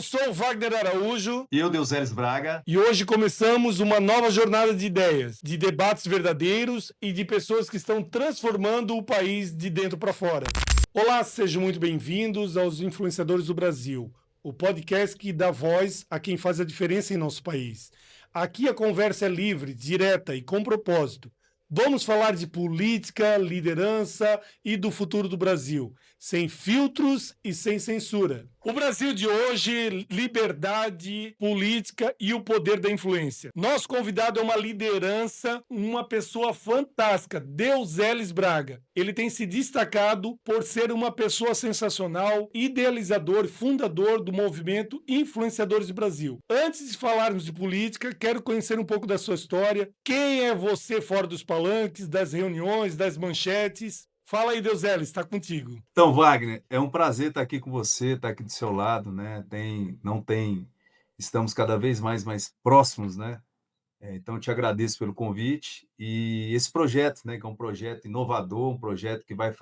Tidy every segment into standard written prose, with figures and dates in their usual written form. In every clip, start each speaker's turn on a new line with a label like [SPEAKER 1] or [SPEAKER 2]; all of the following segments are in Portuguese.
[SPEAKER 1] sou o Wagner Araújo
[SPEAKER 2] E eu, Deuseles Braga.
[SPEAKER 1] e hoje começamos uma nova jornada de ideias, de debates verdadeiros e de pessoas que estão transformando o país de dentro para fora. Olá, sejam muito bem-vindos aos Influenciadores do Brasil, o podcast que dá voz a quem faz a diferença em nosso país. Aqui a conversa é livre, direta e com propósito. Vamos falar de política, liderança e do futuro do Brasil, sem filtros e sem censura. O Brasil de hoje, liberdade, política e o poder da influência. Nosso convidado é uma liderança, uma pessoa fantástica, Deuseles Braga. Ele tem se destacado por ser uma pessoa sensacional, idealizador, fundador do movimento Influenciadores do Brasil. Antes de falarmos de política, quero conhecer um pouco da sua história. Quem é você fora dos palanques, das reuniões, das manchetes? Fala aí, Deuseles, está contigo.
[SPEAKER 2] Então, Wagner, é um prazer estar aqui com você, estar aqui do seu lado, né? Estamos cada vez mais próximos, né? Então, eu te agradeço pelo convite e esse projeto, né? Que é um projeto inovador, um projeto que vai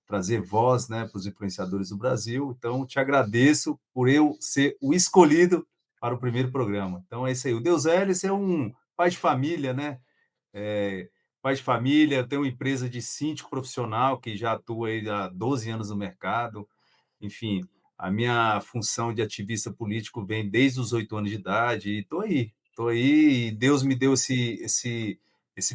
[SPEAKER 2] trazer voz, né, para os influenciadores do Brasil. Então, te agradeço por eu ser o escolhido para o primeiro programa. Então, é isso aí. O Deuseles é um pai de família, né? É, pai de família, tenho uma empresa de síndico profissional que já atua aí há 12 anos no mercado. Enfim, a minha função de ativista político vem desde os 8 anos de idade e estou aí, e Deus me deu esse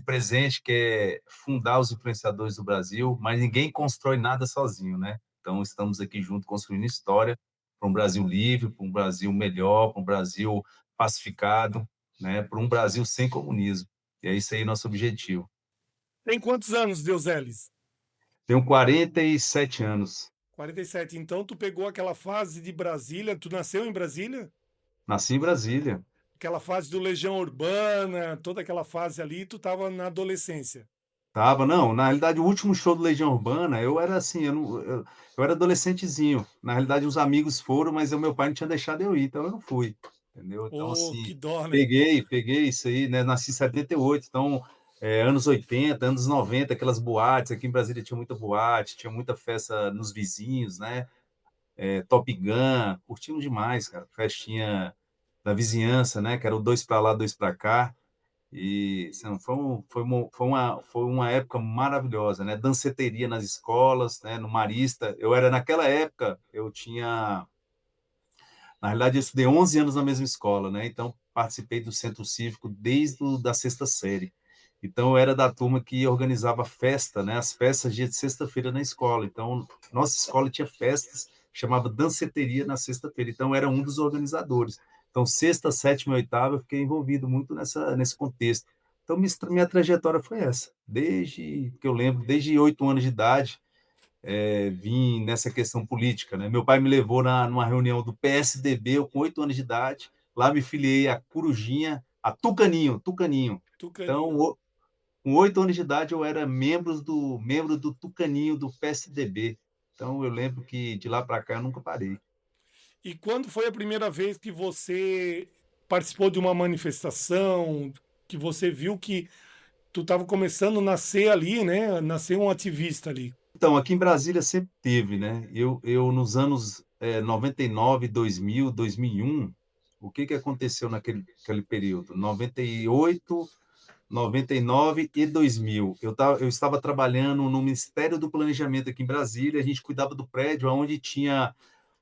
[SPEAKER 2] presente que é fundar os influenciadores do Brasil, mas ninguém constrói nada sozinho, né? Então, estamos aqui juntos construindo história para um Brasil livre, para um Brasil melhor, para um Brasil pacificado, né? Para um Brasil sem comunismo. E é isso aí nosso objetivo.
[SPEAKER 1] Tem quantos anos, Deuseles?
[SPEAKER 2] Tenho 47 anos.
[SPEAKER 1] 47. Então, tu pegou aquela fase de Brasília, tu nasceu em Brasília?
[SPEAKER 2] Nasci em Brasília.
[SPEAKER 1] Aquela fase do Legião Urbana, toda aquela fase ali, tu estava na adolescência.
[SPEAKER 2] Tava, não, na realidade, o último show do Legião Urbana, eu era assim, eu era adolescentezinho. Na realidade, os amigos foram, mas o meu pai não tinha deixado eu ir, então eu não fui, entendeu? Então,
[SPEAKER 1] Oh,
[SPEAKER 2] assim,
[SPEAKER 1] que dó, né?
[SPEAKER 2] peguei isso aí, né? Nasci em 78, então, anos 80, anos 90, aquelas boates. Aqui em Brasília tinha muita boate, tinha muita festa nos vizinhos, né? Top Gun, curtimos demais, cara. Festinha da vizinhança, né? Que era o dois para lá, dois para cá. E assim, foi uma época maravilhosa, né? Danceteria nas escolas, né? No Marista. Naquela época, na realidade, eu estudei 11 anos na mesma escola, né? Então, participei do Centro Cívico desde da sexta série. Então, eu era da turma que organizava festa, né? As festas dia de sexta-feira na escola. Então, nossa escola tinha festas, chamava Danceteria na sexta-feira. Então, eu era um dos organizadores. Então, sexta, sétima e oitava, eu fiquei envolvido muito nesse contexto. Então, minha trajetória foi essa. Desde que eu lembro, desde 8 anos de idade, vim nessa questão política, né? Meu pai me levou numa reunião do PSDB, eu com 8 anos de idade, lá me filiei a Corujinha, a Tucaninho. Então,
[SPEAKER 1] Tucaninho.
[SPEAKER 2] com 8 anos de idade, eu era membro do Tucaninho do PSDB. Então, eu lembro que de lá para cá eu nunca parei.
[SPEAKER 1] E quando foi a primeira vez que você participou de uma manifestação, que você viu que tu estava começando a nascer ali, né? Nascer um ativista ali.
[SPEAKER 2] Então, aqui em Brasília sempre teve, né? Eu nos anos 99, 2000, 2001, o que aconteceu naquele período? 98, 99 e 2000. Eu estava trabalhando no Ministério do Planejamento aqui em Brasília, a gente cuidava do prédio onde tinha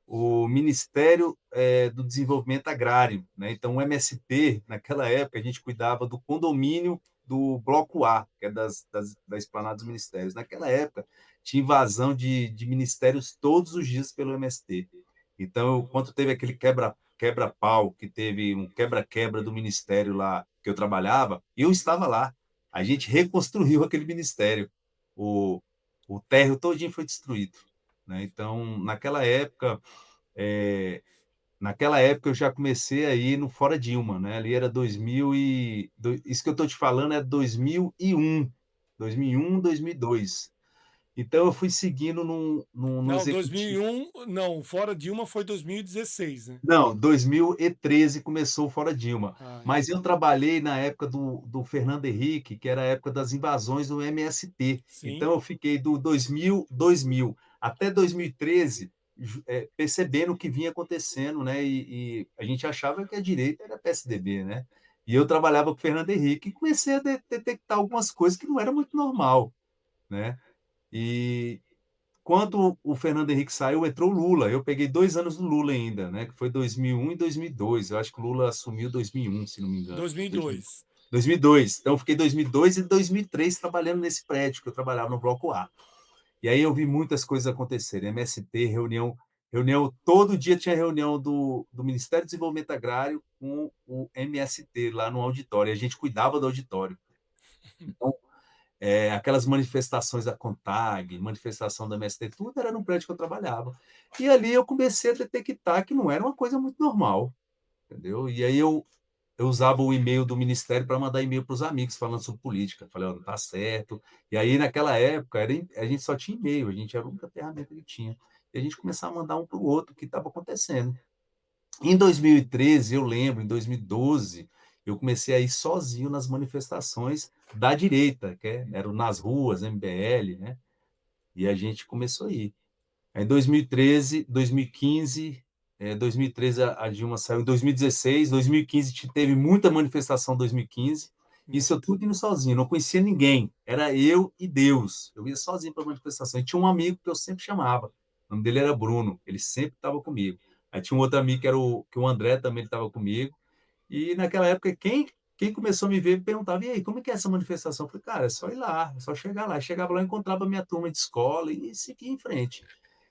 [SPEAKER 2] o Ministério do Desenvolvimento Agrário, né? Então, o MST, naquela época, a gente cuidava do condomínio do Bloco A, que é da Esplanada dos Ministérios. Naquela época, tinha invasão de ministérios todos os dias pelo MST. Então, quando teve aquele quebra-pau, que teve um quebra-quebra do ministério lá que eu trabalhava, eu estava lá. A gente reconstruiu aquele ministério. O, o térreo todinho foi destruído, né? Então, é, naquela época eu já comecei a ir no Fora Dilma, né? Ali era 2000 isso que eu estou te falando é 2001, 2002. Então eu fui seguindo no
[SPEAKER 1] Não,
[SPEAKER 2] executivo.
[SPEAKER 1] 2001, não, fora Dilma foi 2016, né?
[SPEAKER 2] Não, 2013 começou o Fora Dilma,
[SPEAKER 1] Ah,
[SPEAKER 2] mas eu trabalhei na época do Fernando Henrique, que era a época das invasões do MST.
[SPEAKER 1] sim.
[SPEAKER 2] Então eu fiquei do 2000 até 2013, percebendo o que vinha acontecendo, né? E a gente achava que a direita era PSDB, né? E eu trabalhava com o Fernando Henrique e comecei a detectar algumas coisas que não era muito normal, né? E quando o Fernando Henrique saiu, entrou o Lula. Eu peguei 2 anos do Lula ainda, né? Que foi 2001 e 2002. Eu acho que o Lula assumiu 2001, se não me engano.
[SPEAKER 1] 2002.
[SPEAKER 2] 2002. Então, eu fiquei 2002 e 2003 trabalhando nesse prédio, que eu trabalhava no Bloco A. E aí eu vi muitas coisas acontecerem. MST, reunião, todo dia tinha reunião do Ministério do Desenvolvimento Agrário com o MST lá no auditório. E a gente cuidava do auditório. Então, aquelas manifestações da CONTAG, manifestação da MST, tudo era no prédio que eu trabalhava. E ali eu comecei a detectar que não era uma coisa muito normal, entendeu? E aí eu usava o e-mail do Ministério para mandar e-mail para os amigos falando sobre política. Falei, ó, não tá certo. E aí, naquela época, a gente só tinha e-mail, a gente era a única ferramenta que tinha. E a gente começava a mandar um para o outro o que estava acontecendo. Em 2013, eu lembro, em 2012, eu comecei a ir sozinho nas manifestações da direita, eram nas ruas, MBL, né? E a gente começou a ir. Aí, em 2013, 2015, 2013 a Dilma saiu. Em 2016, 2015 teve muita manifestação. 2015, isso eu
[SPEAKER 1] Muito.
[SPEAKER 2] tudo indo sozinho, não conhecia ninguém. Era eu e Deus. Eu ia sozinho para a manifestação. E tinha um amigo que eu sempre chamava. O nome dele era Bruno. Ele sempre estava comigo. Aí tinha um outro amigo que o André também estava comigo. E naquela época, quem começou a me ver me perguntava: e aí, como é que é essa manifestação? Eu falei, cara, é só ir lá, é só chegar lá. Chegava lá, encontrava a minha turma de escola e seguia em frente.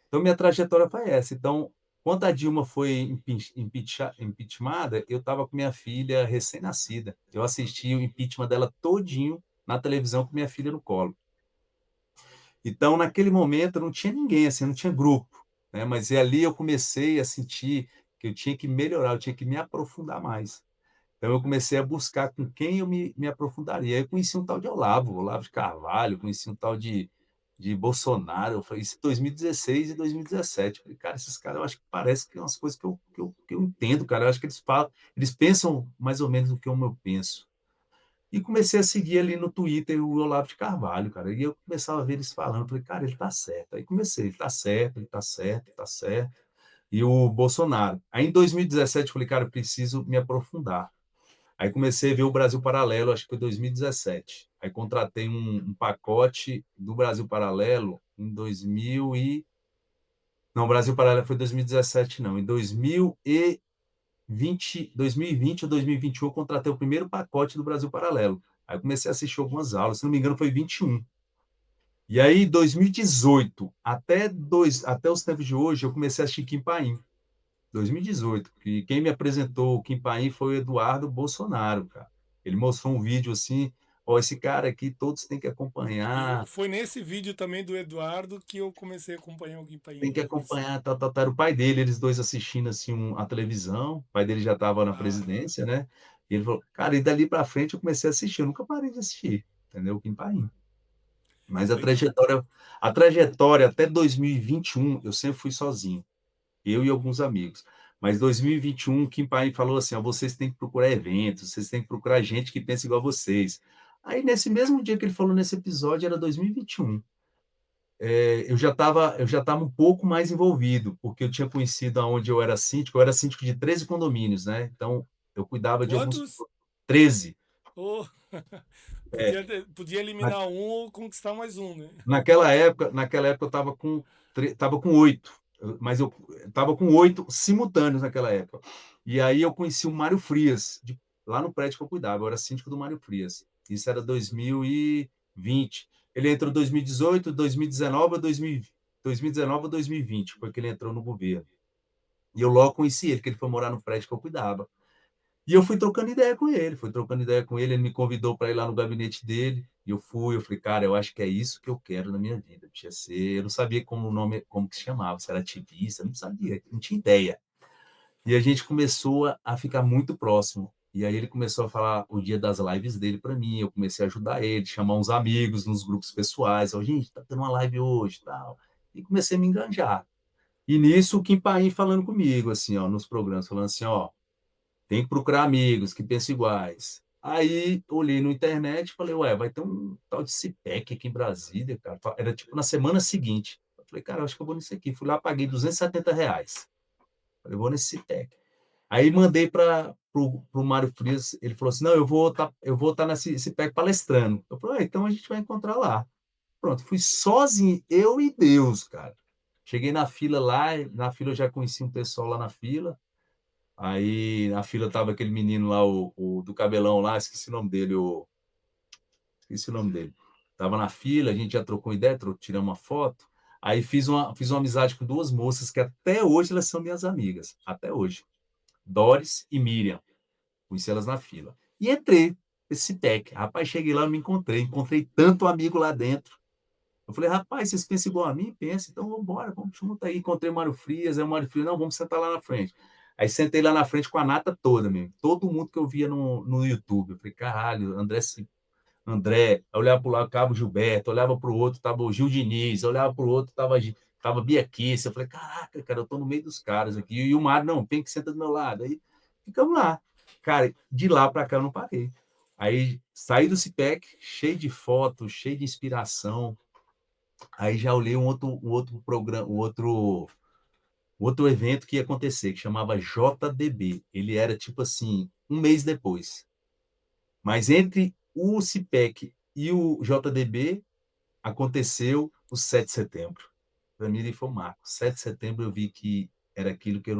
[SPEAKER 2] Então, minha trajetória foi essa. Então, quando a Dilma foi impeachmentada, eu estava com minha filha recém-nascida. Eu assisti o impeachment dela todinho na televisão com minha filha no colo. Então, naquele momento, não tinha ninguém, assim, não tinha grupo, né? Mas ali eu comecei a sentir que eu tinha que melhorar, eu tinha que me aprofundar mais. Então, eu comecei a buscar com quem eu me aprofundaria. Aí eu conheci um tal de Olavo de Carvalho, conheci um tal de Bolsonaro. Eu falei, isso em 2016 e 2017. Eu falei, cara, esses caras, eu acho que parece que é umas coisas que eu entendo, cara. Eu acho que eles falam, eles pensam mais ou menos o que eu penso. E comecei a seguir ali no Twitter o Olavo de Carvalho, cara. E eu começava a ver eles falando, falei, cara, ele tá certo. Aí comecei, ele tá certo, ele tá certo, ele tá certo. E o Bolsonaro. Aí em 2017 eu falei, cara, eu preciso me aprofundar. Aí comecei a ver o Brasil Paralelo, acho que foi 2017. Aí contratei um pacote do Brasil Paralelo em 2000 e... Não, o Brasil Paralelo foi 2017, não. Em 2020 ou 2021, eu contratei o primeiro pacote do Brasil Paralelo. Aí comecei a assistir algumas aulas, se não me engano, foi 21. E aí, 2018, até os tempos de hoje, eu comecei a assistir Kim Paim. 2018, que quem me apresentou o Kim Paim foi o Eduardo Bolsonaro, cara. Ele mostrou um vídeo assim, ó, esse cara aqui todos têm que
[SPEAKER 1] E
[SPEAKER 2] acompanhar,
[SPEAKER 1] foi nesse vídeo também do Eduardo que eu comecei a acompanhar o
[SPEAKER 2] tem que
[SPEAKER 1] Guimpainha.
[SPEAKER 2] acompanhar, tal, tal, tal. Era o pai dele, eles dois assistindo assim a televisão, o pai dele já estava na
[SPEAKER 1] Aham.
[SPEAKER 2] presidência, né? E ele falou, cara, e dali para frente eu comecei a assistir, eu nunca parei de assistir, entendeu? O Kim Paim. Mas
[SPEAKER 1] Legal.
[SPEAKER 2] a trajetória até 2021, eu sempre fui sozinho, eu e alguns amigos. Mas 2021, Kim Paim falou assim: ó, vocês têm que procurar eventos, vocês têm que procurar gente que pensa igual a vocês. Aí, nesse mesmo dia que ele falou nesse episódio, era 2021. Eu já estava um pouco mais envolvido, porque eu tinha conhecido aonde eu era síndico de 13 condomínios, né? Então, eu cuidava de alguns
[SPEAKER 1] Quantos?
[SPEAKER 2] 13.
[SPEAKER 1] Oh,
[SPEAKER 2] É,
[SPEAKER 1] podia
[SPEAKER 2] na,
[SPEAKER 1] eliminar um ou conquistar mais um, né?
[SPEAKER 2] naquela época eu estava com 8, mas eu estava com 8 simultâneos naquela época. E aí eu conheci o Mário Frias, lá no prédio que eu cuidava, eu era síndico do Mário Frias. Isso era 2020. Ele entrou em 2018, 2019 ou 2019 ou 2020, foi que ele entrou no governo. E eu logo conheci ele, que ele foi morar no prédio que eu cuidava. E eu fui trocando ideia com ele, ele me convidou para ir lá no gabinete dele, e eu fui, eu falei, cara, eu acho que é isso que eu quero na minha vida. Eu não sabia como o nome, como que se chamava, se era ativista, eu não sabia, não tinha ideia. E a gente começou a ficar muito próximo. E aí ele começou a falar o dia das lives dele para mim, eu comecei a ajudar ele, chamar uns amigos nos grupos pessoais, ó, gente, tá tendo uma live hoje, tal. E comecei a me enganjar. E nisso o Kim Paim falando comigo, assim, ó, nos programas, falando assim, ó, tem que procurar amigos que pensam iguais. Aí olhei na internet e falei, ué, vai ter um tal de CIPEC aqui em Brasília, cara. Era tipo na semana seguinte. Falei, cara, eu acho que eu vou nesse aqui. Fui lá, paguei R$ 270. Falei, eu vou nesse Citec. Aí mandei para o Mário Frias, ele falou assim, não, eu vou estar nesse Citec palestrando. Eu falei, então a gente vai encontrar lá. Pronto, fui sozinho, eu e Deus, cara. Cheguei na fila lá, na fila eu já conheci um pessoal lá na fila. Aí na fila tava aquele menino lá, o do cabelão lá, esqueci o nome dele. Tava na fila, a gente já trocou ideia, tiramos uma foto. Aí fiz uma amizade com duas moças que até hoje elas são minhas amigas, até hoje. Doris e Miriam. Conheci elas na fila. E entrei nesse Citec. Rapaz, cheguei lá, não me encontrei tanto amigo lá dentro. Eu falei, rapaz, vocês pensam igual a mim? Pensa, então vamos embora, vamos junto aí. Encontrei o Mário Frias, aí o Mário Frias, não, vamos sentar lá na frente. Aí sentei lá na frente com a nata toda, mesmo. Todo mundo que eu via no YouTube. Eu falei, caralho, André, eu olhava para o lado, Cabo Gilberto, olhava para o outro, tava o Gil Diniz, olhava para o outro, tava Bia Kiss. Eu falei, caraca, cara, eu tô no meio dos caras aqui. E o Mário, não, tem que sentar do meu lado. Aí ficamos lá. Cara, de lá para cá eu não parei. Aí saí do CIPEC, cheio de fotos, cheio de inspiração. Aí já olhei um outro programa, um outro evento que ia acontecer, que chamava JDB. Ele era tipo assim, um mês depois. Mas entre o CIPEC e o JDB aconteceu o 7 de setembro. Para mim ele foi um marco. 7 de setembro eu vi que era aquilo que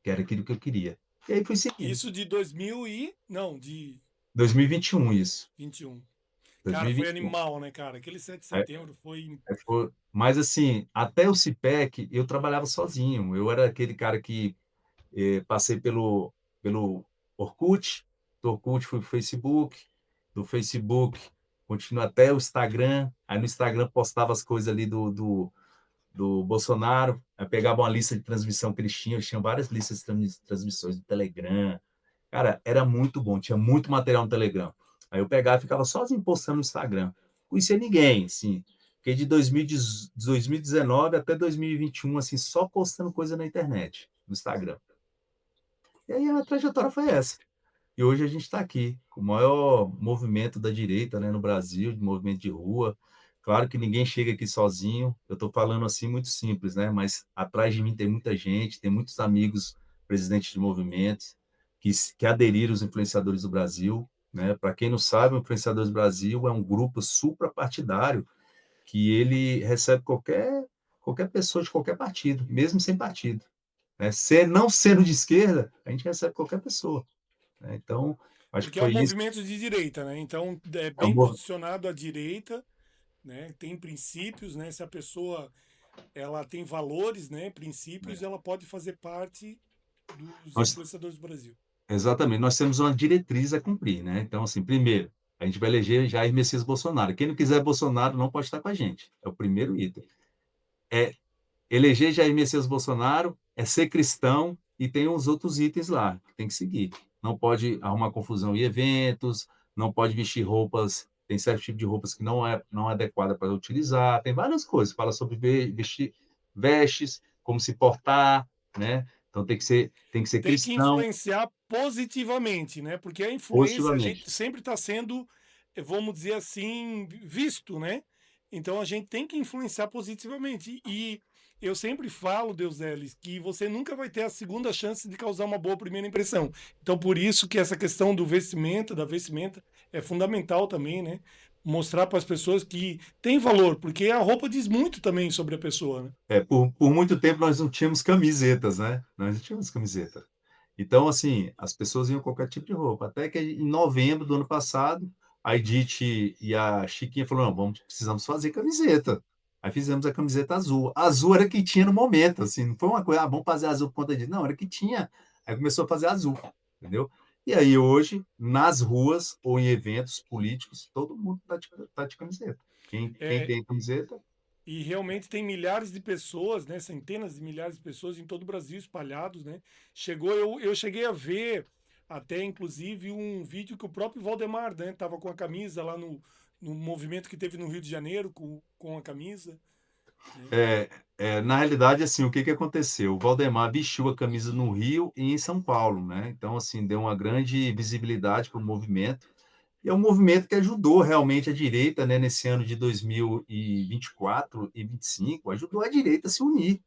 [SPEAKER 2] era aquilo que eu queria. E aí fui seguindo.
[SPEAKER 1] Isso de 2000 e... Não, de
[SPEAKER 2] 2021 isso.
[SPEAKER 1] 21. Cara, foi
[SPEAKER 2] 2021.
[SPEAKER 1] animal, né, cara? Aquele 7 de
[SPEAKER 2] Aí,
[SPEAKER 1] setembro foi...
[SPEAKER 2] mas assim, até o CIPEC eu trabalhava sozinho. Eu era aquele cara que passei pelo Orkut, do Orkut fui para o Facebook, do Facebook continuo até o Instagram, aí no Instagram postava as coisas ali do Bolsonaro, aí pegava uma lista de transmissão que eles tinham várias listas de transmissões do Telegram. Cara, era muito bom, tinha muito material no Telegram. Aí eu pegava e ficava sozinho postando no Instagram. Não conhecia ninguém, assim. Fiquei de 2019 até 2021, assim, só postando coisa na internet, no Instagram. E aí a trajetória foi essa. E hoje a gente está aqui, com o maior movimento da direita, né, no Brasil, de movimento de rua. Claro que ninguém chega aqui sozinho, eu estou falando assim muito simples, né? Mas atrás de mim tem muita gente, tem muitos amigos presidentes de movimentos que aderiram aos influenciadores do Brasil, né? Para quem não sabe, o Influenciadores do Brasil é um grupo suprapartidário que ele recebe qualquer pessoa de qualquer partido, mesmo sem partido, né? Não sendo de esquerda, a gente recebe qualquer pessoa, né? Então, acho que
[SPEAKER 1] Porque é um
[SPEAKER 2] foi isso.
[SPEAKER 1] movimento de direita, né? Então é
[SPEAKER 2] É um
[SPEAKER 1] bem
[SPEAKER 2] mov-
[SPEAKER 1] posicionado à direita, né? Tem princípios, né? Se a pessoa ela tem valores, né? Princípios, ela pode fazer parte dos
[SPEAKER 2] nós,
[SPEAKER 1] influenciadores do Brasil.
[SPEAKER 2] exatamente, nós temos uma diretriz a cumprir, né? Então, assim, primeiro, a gente vai eleger Jair Messias Bolsonaro. Quem não quiser Bolsonaro não pode estar com a gente. É o primeiro item. É eleger Jair Messias Bolsonaro, é ser cristão e tem uns outros itens lá que tem que seguir. Não pode arrumar confusão em eventos, não pode vestir roupas, tem certo tipo de roupas que não é adequada para utilizar, tem várias coisas, fala sobre vestir vestes, como se portar, né? Então tem que ser
[SPEAKER 1] Tem que
[SPEAKER 2] cristão
[SPEAKER 1] influenciar positivamente, né? Porque a influência, a
[SPEAKER 2] positivamente.
[SPEAKER 1] gente sempre está sendo, vamos dizer assim, visto, né? Então a gente tem que influenciar positivamente. E eu sempre falo, Deus Elis, que você nunca vai ter a segunda chance de causar uma boa primeira impressão. Então por isso que essa questão do vestimenta, da vestimenta, é fundamental também, né? Mostrar para as pessoas que tem valor, porque a roupa diz muito também sobre a pessoa, né?
[SPEAKER 2] Por muito tempo nós não tínhamos camisetas, né? Nós não tínhamos camiseta. Então, assim, as pessoas iam com qualquer tipo de roupa. Até que em novembro do ano passado, a Edith e a Chiquinha falaram, não, precisamos fazer camiseta. Aí fizemos a camiseta azul. A azul era que tinha no momento, assim, não foi uma coisa, vamos fazer azul por conta disso. Não, era que tinha. Aí começou a fazer azul, entendeu? E aí hoje, nas ruas ou em eventos políticos, todo mundo tá de camiseta. Quem
[SPEAKER 1] É,
[SPEAKER 2] tem camiseta,
[SPEAKER 1] e realmente tem milhares de pessoas, né? Centenas de milhares de pessoas em todo o Brasil espalhados, né? Eu cheguei a ver até inclusive um vídeo que o próprio Valdemar, né, tava com a camisa lá no movimento que teve no Rio de Janeiro com a camisa, né?
[SPEAKER 2] Na realidade, assim, o que que aconteceu? O Valdemar vestiu a camisa no Rio e em São Paulo, né? Então, assim, deu uma grande visibilidade para o movimento. E é um movimento que ajudou realmente a direita, né, nesse ano de 2024 e 25, ajudou a direita a se unir,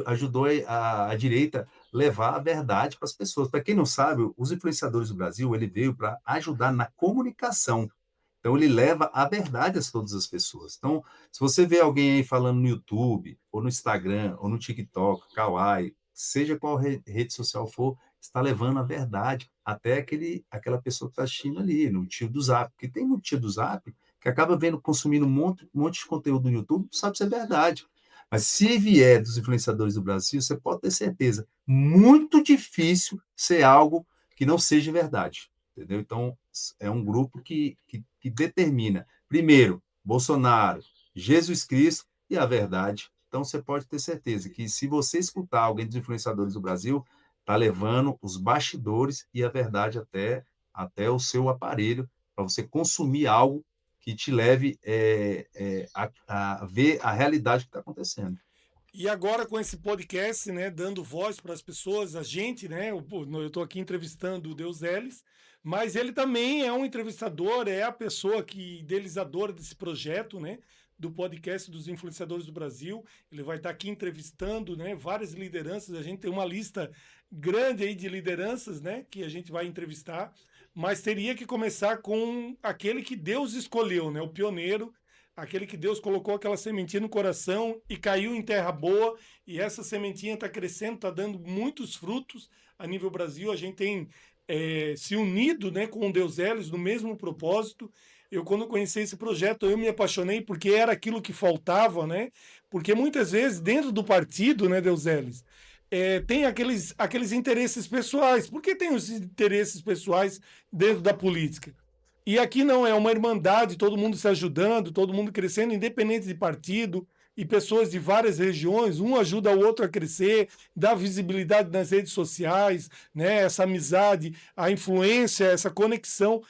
[SPEAKER 2] ajudou a direita levar a verdade para as pessoas. Para quem não sabe, os influenciadores do Brasil, ele veio para ajudar na comunicação. Então, ele leva a verdade a todas as pessoas. Então, se você vê alguém aí falando no YouTube, ou no Instagram, ou no TikTok, Kawaii, seja qual rede social for, está levando a verdade até aquela pessoa que está assistindo ali, no tio do Zap. Porque tem um tio do Zap que acaba vendo, consumindo um monte de conteúdo no YouTube, não sabe se é verdade. Mas se vier dos influenciadores do Brasil, você pode ter certeza, muito difícil ser algo que não seja verdade. Entendeu? Então, é um grupo que determina, primeiro, Bolsonaro, Jesus Cristo e a verdade. Então, você pode ter certeza que, se você escutar alguém dos influenciadores do Brasil, está levando os bastidores e a verdade até o seu aparelho, para você consumir algo que te leve a ver a realidade que está acontecendo.
[SPEAKER 1] E agora com esse podcast, né, dando voz para as pessoas, a gente, né, eu estou aqui entrevistando o Deus Elis, mas ele também é um entrevistador, é a pessoa que idealizadora desse projeto, né, do podcast dos influenciadores do Brasil. Ele vai estar aqui entrevistando, né, várias lideranças. A gente tem uma lista grande aí de lideranças, né, que a gente vai entrevistar, mas teria que começar com aquele que Deus escolheu, né, o pioneiro, aquele que Deus colocou aquela sementinha no coração e caiu em terra boa, e essa sementinha está crescendo, está dando muitos frutos a nível Brasil. A gente tem se unido, né, com o Deus Elis no mesmo propósito. Eu, quando conheci esse projeto, eu me apaixonei porque era aquilo que faltava, né? Porque muitas vezes, dentro do partido, né, Deus Elis, tem aqueles interesses pessoais. Por que tem os interesses pessoais dentro da política? E aqui não, é uma irmandade, todo mundo se ajudando, todo mundo crescendo, independente de partido, e pessoas de várias regiões, um ajuda o outro a crescer, dá visibilidade nas redes sociais, né? Essa amizade, a influência, essa conexão,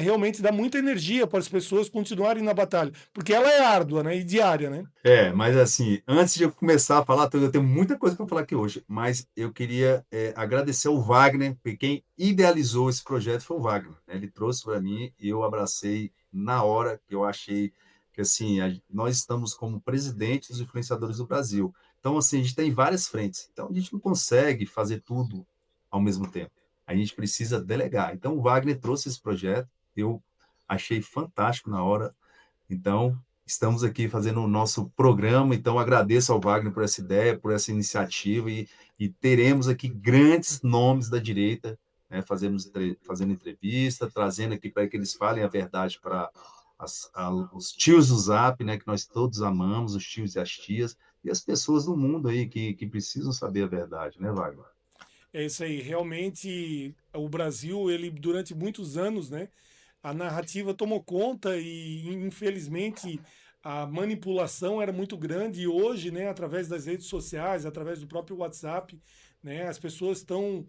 [SPEAKER 1] realmente dá muita energia para as pessoas continuarem na batalha, porque ela é árdua, né? E diária, né?
[SPEAKER 2] Mas assim, antes de eu começar a falar, eu tenho muita coisa para falar aqui hoje, mas eu queria agradecer ao Wagner, porque quem idealizou esse projeto foi o Wagner, né? Ele trouxe para mim e eu abracei na hora, que eu achei que assim, nós estamos como presidentes dos influenciadores do Brasil. Então, assim, a gente tem várias frentes. Então, a gente não consegue fazer tudo ao mesmo tempo. A gente precisa delegar. Então, o Wagner trouxe esse projeto, eu achei fantástico na hora. Então, estamos aqui fazendo o nosso programa. Então, agradeço ao Wagner por essa ideia, por essa iniciativa, e teremos aqui grandes nomes da direita, né, fazendo entrevista, trazendo aqui para que eles falem a verdade para os tios do Zap, né, que nós todos amamos, os tios e as tias, e as pessoas do mundo aí que precisam saber a verdade, né, Wagner?
[SPEAKER 1] É isso aí. Realmente, o Brasil, ele durante muitos anos, né? A narrativa tomou conta e, infelizmente, a manipulação era muito grande. E hoje, né, através das redes sociais, através do próprio WhatsApp, né, as pessoas estão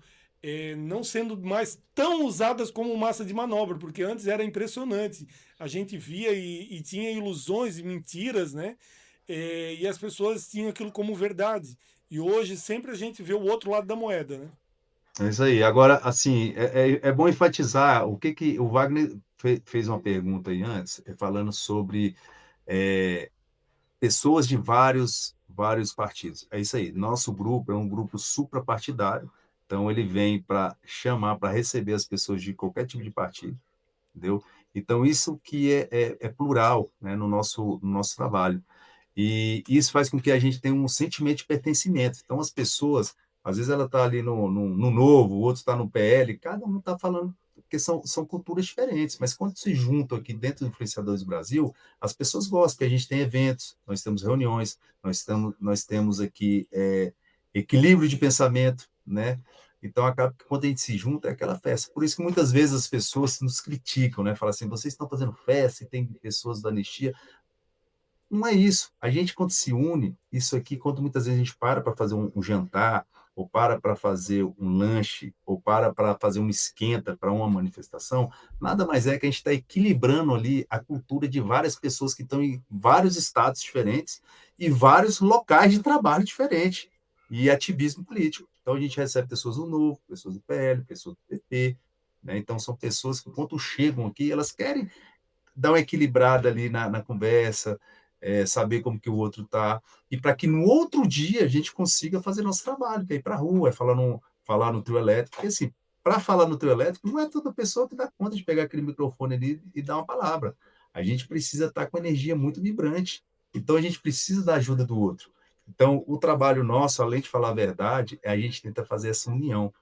[SPEAKER 1] não sendo mais tão usadas como massa de manobra, porque antes era impressionante. A gente via e tinha ilusões e mentiras, né? E as pessoas tinham aquilo como verdade. E hoje sempre a gente vê o outro lado da moeda, né?
[SPEAKER 2] É isso aí. Agora, assim, é bom enfatizar o que o Wagner fez uma pergunta aí antes, falando sobre é, pessoas de vários partidos. É isso aí. Nosso grupo é um grupo suprapartidário, então ele vem para chamar, para receber as pessoas de qualquer tipo de partido, entendeu? Então, isso que é plural, né, no nosso trabalho. E isso faz com que a gente tenha um sentimento de pertencimento. Então, as pessoas, às vezes, ela está ali no Novo, o outro está no PL, cada um está falando, porque são culturas diferentes, mas quando se juntam aqui dentro do Influenciadores do Brasil, as pessoas gostam, porque a gente tem eventos, nós temos reuniões, nós temos aqui equilíbrio de pensamento, né? Então, acaba que quando a gente se junta, é aquela festa. Por isso que muitas vezes as pessoas nos criticam, né? Falam assim, vocês estão fazendo festa e tem pessoas da anistia. Não é isso. A gente, quando se une, isso aqui, quando muitas vezes a gente para fazer um jantar, ou para fazer um lanche, ou para fazer uma esquenta para uma manifestação, nada mais é que a gente está equilibrando ali a cultura de várias pessoas que estão em vários estados diferentes e vários locais de trabalho diferentes, e ativismo político. Então, a gente recebe pessoas do Novo, pessoas do PL, pessoas do PP, né? Então, são pessoas que, quando chegam aqui, elas querem dar uma equilibrada ali na conversa, saber como que o outro está, e para que no outro dia a gente consiga fazer nosso trabalho, que é ir para a rua, é falar no trio elétrico, porque assim, para falar no trio elétrico, não é toda pessoa que dá conta de pegar aquele microfone ali e dar uma palavra. A gente precisa estar com energia muito vibrante, então a gente precisa da ajuda do outro. Então, o trabalho nosso, além de falar a verdade, é a gente tenta fazer essa união,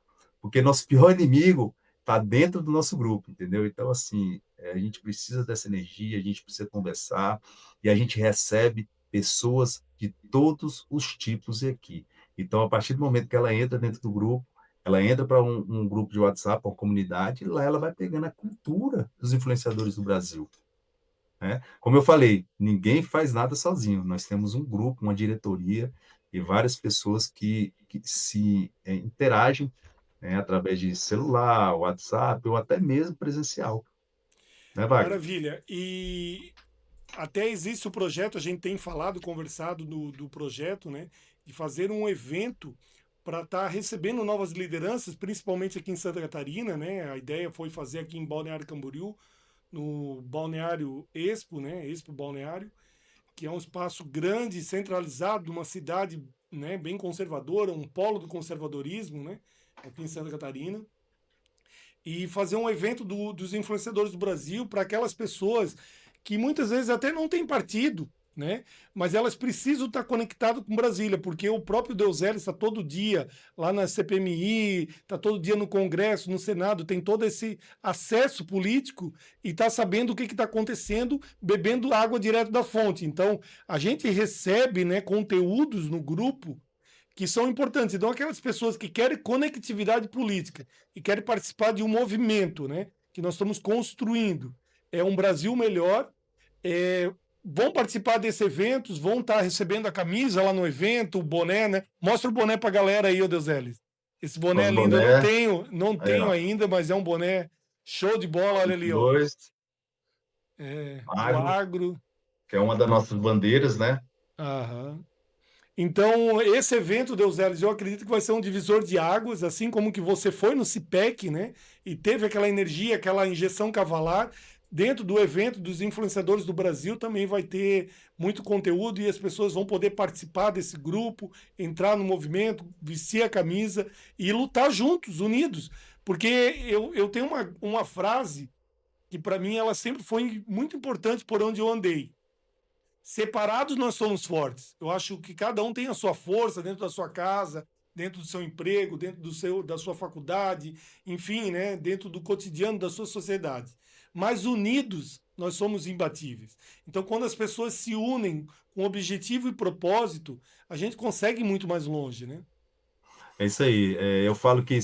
[SPEAKER 2] porque nosso pior inimigo está dentro do nosso grupo, entendeu? Então, assim, a gente precisa dessa energia, a gente precisa conversar, e a gente recebe pessoas de todos os tipos aqui. Então, a partir do momento que ela entra dentro do grupo, ela entra para um grupo de WhatsApp, uma comunidade, e lá ela vai pegando a cultura dos influenciadores do Brasil, né? Como eu falei, ninguém faz nada sozinho. Nós temos um grupo, uma diretoria e várias pessoas que se interagem, né, através de celular, WhatsApp ou até mesmo presencial, né, Wagner?
[SPEAKER 1] Maravilha. E até existe o projeto, a gente tem falado, conversado do projeto, né? De fazer um evento para estar recebendo novas lideranças, principalmente aqui em Santa Catarina, né? A ideia foi fazer aqui em Balneário Camboriú, no Balneário Expo, né? Expo Balneário, que é um espaço grande, centralizado, uma cidade, né, bem conservadora, um polo do conservadorismo, né? Aqui em Santa Catarina e fazer um evento dos influenciadores do Brasil para aquelas pessoas que muitas vezes até não têm partido, né? Mas elas precisam estar conectadas com Brasília, porque o próprio Deus está todo dia lá na CPMI, está todo dia no Congresso, no Senado, tem todo esse acesso político e está sabendo o que está acontecendo, bebendo água direto da fonte. Então, a gente recebe, né, conteúdos no grupo que são importantes. Então, aquelas pessoas que querem conectividade política e querem participar de um movimento, né, que nós estamos construindo, é um Brasil melhor, é, vão participar desses eventos, vão estar recebendo a camisa lá no evento, o boné, né? Mostra o boné para a galera aí, ô Deuseles. Esse boné é
[SPEAKER 3] Nosso
[SPEAKER 1] lindo, eu
[SPEAKER 3] boné,
[SPEAKER 1] não
[SPEAKER 3] aí,
[SPEAKER 1] tenho
[SPEAKER 3] ó,
[SPEAKER 1] ainda, mas é um boné show de bola, olha ali, ó.
[SPEAKER 3] dois,
[SPEAKER 1] Do
[SPEAKER 3] agro,
[SPEAKER 1] agro.
[SPEAKER 3] que é uma das nossas bandeiras, né?
[SPEAKER 1] Aham. Então, esse evento, Deus Elis, eu acredito que vai ser um divisor de águas, assim como que você foi no CIPEC, né? E teve aquela energia, aquela injeção cavalar. Dentro do evento dos influenciadores do Brasil também vai ter muito conteúdo e as pessoas vão poder participar desse grupo, entrar no movimento, vestir a camisa e lutar juntos, unidos. Porque eu tenho uma frase que, para mim, ela sempre foi muito importante por onde eu andei. Separados nós somos fortes. Eu acho que cada um tem a sua força dentro da sua casa, dentro do seu emprego, dentro da sua faculdade, enfim, né, dentro do cotidiano da sua sociedade. Mas unidos nós somos imbatíveis. Então, quando as pessoas se unem com objetivo e propósito, a gente consegue ir muito mais longe, né?
[SPEAKER 2] É isso aí. Eu falo que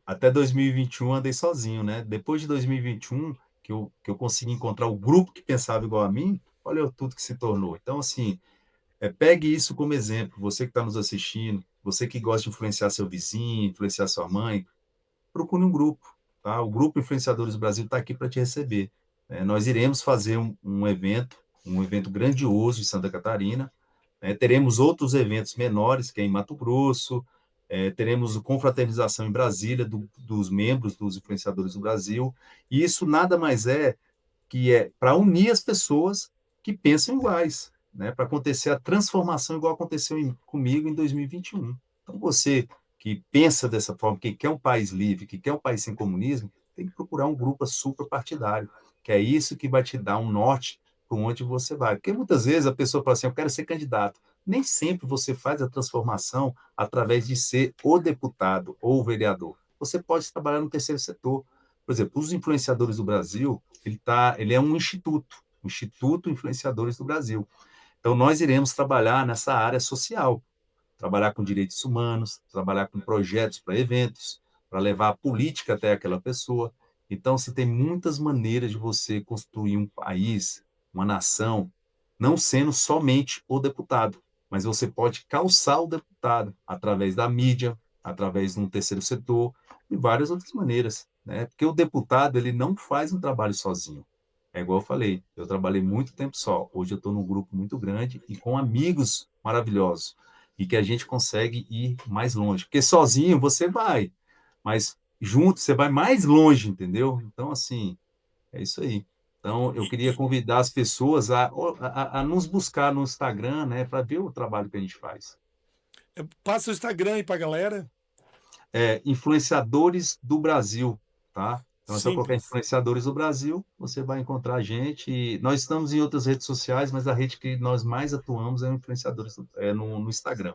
[SPEAKER 2] até 2021 andei sozinho, né? Depois de 2021, que eu consegui encontrar o grupo que pensava igual a mim, olha tudo que se tornou. Então, assim, pegue isso como exemplo. Você que está nos assistindo, você que gosta de influenciar seu vizinho, influenciar sua mãe, procure um grupo, tá? O Grupo Influenciadores do Brasil está aqui para te receber. Nós iremos fazer um evento grandioso em Santa Catarina, né? Teremos outros eventos menores, que é em Mato Grosso, teremos confraternização em Brasília dos membros dos influenciadores do Brasil, e isso nada mais é que é para unir as pessoas que pensam iguais, né? Para acontecer a transformação igual aconteceu comigo em 2021. Então, você que pensa dessa forma, que quer um país livre, que quer um país sem comunismo, tem que procurar um grupo super partidário, que é isso que vai te dar um norte para onde você vai. Porque muitas vezes a pessoa fala assim, eu quero ser candidato. Nem sempre você faz a transformação através de ser o deputado ou o vereador. Você pode trabalhar no terceiro setor. Por exemplo, os influenciadores do Brasil, ele é um instituto, o Instituto Influenciadores do Brasil. Então, nós iremos trabalhar nessa área social, trabalhar com direitos humanos, trabalhar com projetos para eventos, para levar a política até aquela pessoa. Então, se tem muitas maneiras de você construir um país, uma nação, não sendo somente o deputado, mas você pode calçar o deputado através da mídia, através de um terceiro setor e várias outras maneiras, né? Porque o deputado ele não faz um trabalho sozinho. É igual eu falei, eu trabalhei muito tempo só. Hoje eu estou num grupo muito grande e com amigos maravilhosos e que a gente consegue ir mais longe. Porque sozinho você vai, mas junto você vai mais longe, entendeu? Então, assim, é isso aí. Então, eu queria convidar as pessoas a nos buscar no Instagram, né, para ver o trabalho que a gente faz.
[SPEAKER 1] Passa o Instagram aí pra galera.
[SPEAKER 2] Influenciadores do Brasil, tá? Então, é só colocar
[SPEAKER 1] Simples.
[SPEAKER 2] influenciadores do Brasil, você vai encontrar a gente. E nós estamos em outras redes sociais, mas a rede que nós mais atuamos é o influenciadores no Instagram.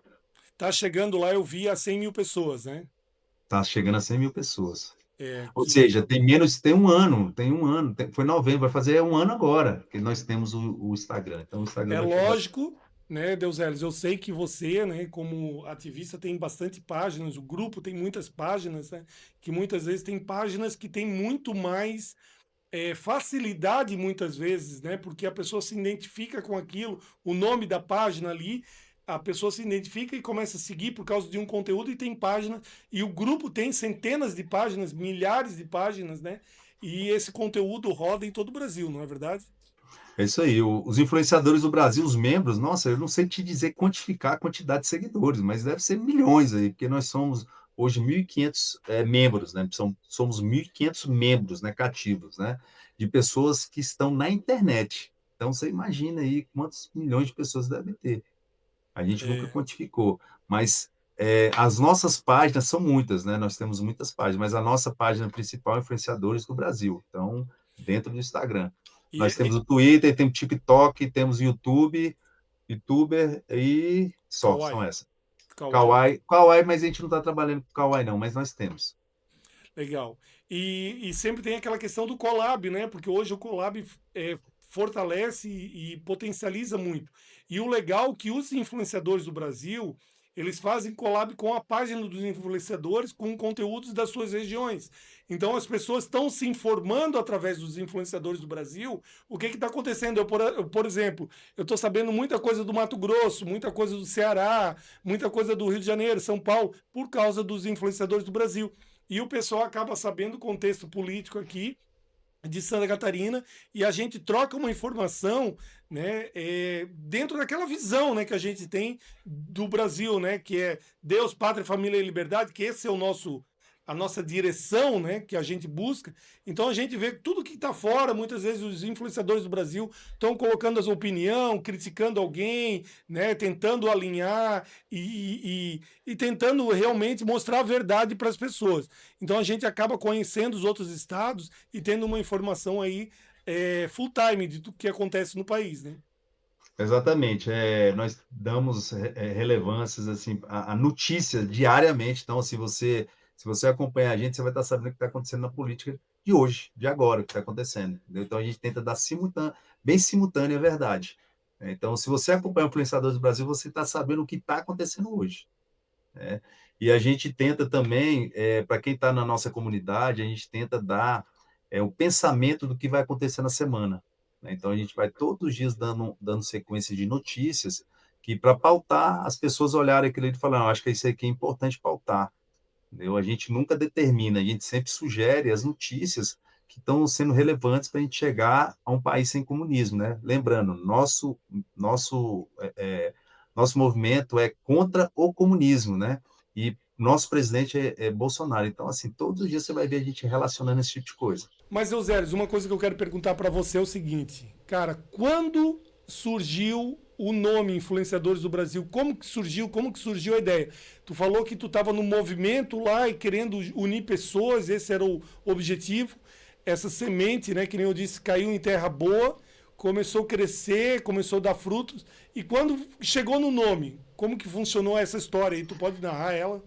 [SPEAKER 1] Tá chegando lá, eu vi a 100 mil pessoas, né?
[SPEAKER 2] Tá chegando a 100 mil pessoas. Ou
[SPEAKER 1] Que
[SPEAKER 2] seja,
[SPEAKER 1] legal.
[SPEAKER 2] tem um ano, foi novembro, vai fazer um ano agora que nós temos o Instagram. Então, o Instagram
[SPEAKER 1] É
[SPEAKER 2] vai chegar.
[SPEAKER 1] lógico, né, Deuseles, eu sei que você, né, como ativista, tem bastante páginas, o grupo tem muitas páginas, né, que muitas vezes tem páginas que tem muito mais facilidade, muitas vezes, né, porque a pessoa se identifica com aquilo, o nome da página ali, a pessoa se identifica e começa a seguir por causa de um conteúdo e tem página, e o grupo tem centenas de páginas, milhares de páginas, né, e esse conteúdo roda em todo o Brasil, não é verdade?
[SPEAKER 2] É isso aí. Os influenciadores do Brasil, os membros, nossa, eu não sei te dizer quantificar a quantidade de seguidores, mas deve ser milhões aí, porque nós somos hoje 1.500 membros, né? Somos 1.500 membros, né, cativos, né? De pessoas que estão na internet. Então, você imagina aí quantos milhões de pessoas devem ter. A gente nunca
[SPEAKER 1] É,
[SPEAKER 2] quantificou, mas as nossas páginas são muitas, né? Nós temos muitas páginas, mas a nossa página principal é Influenciadores do Brasil. Então, dentro do Instagram.
[SPEAKER 1] e
[SPEAKER 2] Nós temos o Twitter, temos o TikTok, temos o YouTube, YouTuber e só, são
[SPEAKER 1] Kawaii,
[SPEAKER 2] essas.
[SPEAKER 1] Kawaii.
[SPEAKER 2] Kawaii, mas a gente não está trabalhando com Kawaii não, mas nós temos.
[SPEAKER 1] Legal. E sempre tem aquela questão do collab, né? Porque hoje o collab fortalece e potencializa muito. E o legal é que os influenciadores do Brasil, eles fazem collab com a página dos influenciadores com conteúdos das suas regiões. Então as pessoas estão se informando através dos influenciadores do Brasil o que está acontecendo. Por exemplo, eu estou sabendo muita coisa do Mato Grosso, muita coisa do Ceará, muita coisa do Rio de Janeiro, São Paulo, por causa dos influenciadores do Brasil. E o pessoal acaba sabendo o contexto político aqui de Santa Catarina e a gente troca uma informação, né, dentro daquela visão, né, que a gente tem do Brasil, né, que é Deus, Pátria, Família e Liberdade, que esse é o nosso a nossa direção, né, que a gente busca. Então a gente vê que tudo que está fora, muitas vezes os influenciadores do Brasil estão colocando a sua opinião, criticando alguém, né, tentando alinhar e tentando realmente mostrar a verdade para as pessoas. Então a gente acaba conhecendo os outros estados e tendo uma informação aí full time de tudo que acontece no país, né?
[SPEAKER 2] Exatamente. Nós damos relevâncias assim a notícia diariamente. Então, se você acompanha a gente, você vai estar sabendo o que está acontecendo na política de hoje, de agora, o que está acontecendo. Entendeu? Então, a gente tenta dar bem simultânea a verdade. Então, se você acompanha o Influenciadores do Brasil, você está sabendo o que está acontecendo hoje. Né? E a gente tenta também, para quem está na nossa comunidade, a gente tenta dar o pensamento do que vai acontecer na semana. Né? Então, a gente vai todos os dias dando sequência de notícias que para pautar, as pessoas olharem aquilo e falarem, acho que isso aqui é importante pautar. Entendeu? A gente nunca determina, a gente sempre sugere as notícias que estão sendo relevantes para a gente chegar a um país sem comunismo. Né? Lembrando, nosso, nosso movimento é contra o comunismo, né? E nosso presidente é Bolsonaro. Então, assim, todos os dias você vai ver a gente relacionando esse tipo de coisa.
[SPEAKER 1] Mas, Eusérios, uma coisa que eu quero perguntar para você é o seguinte, cara, quando surgiu o nome Influenciadores do Brasil? Como que surgiu? Como que surgiu a ideia? Tu falou que tu estava no movimento lá e querendo unir pessoas, esse era o objetivo. Essa semente, né, que nem eu disse, caiu em terra boa, começou a crescer, começou a dar frutos. E quando chegou no nome, como que funcionou essa história aí? Tu pode narrar ela?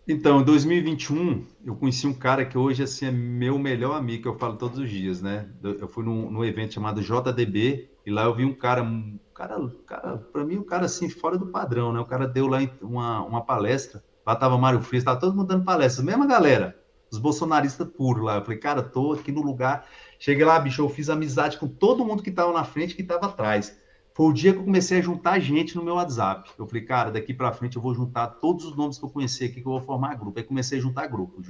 [SPEAKER 2] Então, em 2021, eu conheci um cara que hoje assim, é meu melhor amigo, que eu falo todos os dias, né? Eu fui num evento chamado JDB, e lá eu vi para mim, um cara assim, fora do padrão, né? O cara deu lá uma palestra, lá tava Mário Frias, tava todo mundo dando palestra, mesma galera, os bolsonaristas puros lá. Eu falei, cara, tô aqui no lugar. Cheguei lá, bicho, eu fiz amizade com todo mundo que tava na frente e que tava atrás. Foi o dia que eu comecei a juntar gente no meu WhatsApp. Eu falei, cara, daqui para frente eu vou juntar todos os nomes que eu conheci aqui, que eu vou formar grupo. Aí comecei a juntar grupo.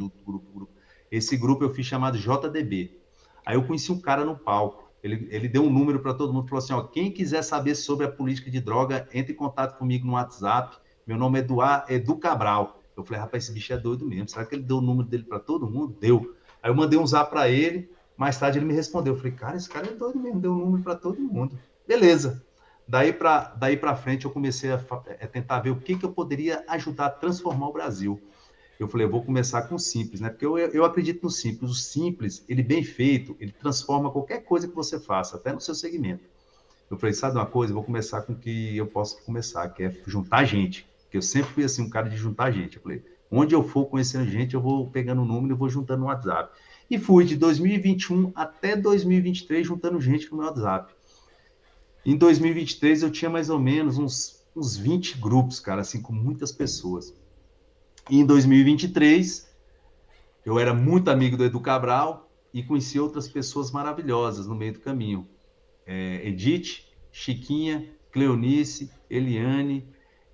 [SPEAKER 2] Esse grupo eu fiz chamado JDB. Aí eu conheci um cara no palco. Ele deu um número para todo mundo, falou assim, ó, quem quiser saber sobre a política de droga, entre em contato comigo no WhatsApp. Meu nome é Edu Cabral. Eu falei, rapaz, esse bicho é doido mesmo. Será que ele deu o número dele para todo mundo? Deu. Aí eu mandei um zap para ele, mais tarde ele me respondeu. Eu falei, cara, esse cara é doido mesmo, deu o número para todo mundo. Beleza. Daí para frente eu comecei a tentar ver o que eu poderia ajudar a transformar o Brasil. Eu falei, eu vou começar com o simples, né? Porque eu acredito no simples. O simples, ele bem feito, ele transforma qualquer coisa que você faça, até no seu segmento. Eu falei, sabe uma coisa? Eu vou começar com o que eu posso começar, que é juntar gente. Porque eu sempre fui assim, um cara de juntar gente. Eu falei, onde eu for conhecendo gente, eu vou pegando o número e vou juntando no WhatsApp. E fui de 2021 até 2023 juntando gente no meu WhatsApp. Em 2023 eu tinha mais ou menos uns 20 grupos, cara, assim, com muitas pessoas. E em 2023 eu era muito amigo do Edu Cabral e conheci outras pessoas maravilhosas no meio do caminho. Edith, Chiquinha, Cleonice, Eliane,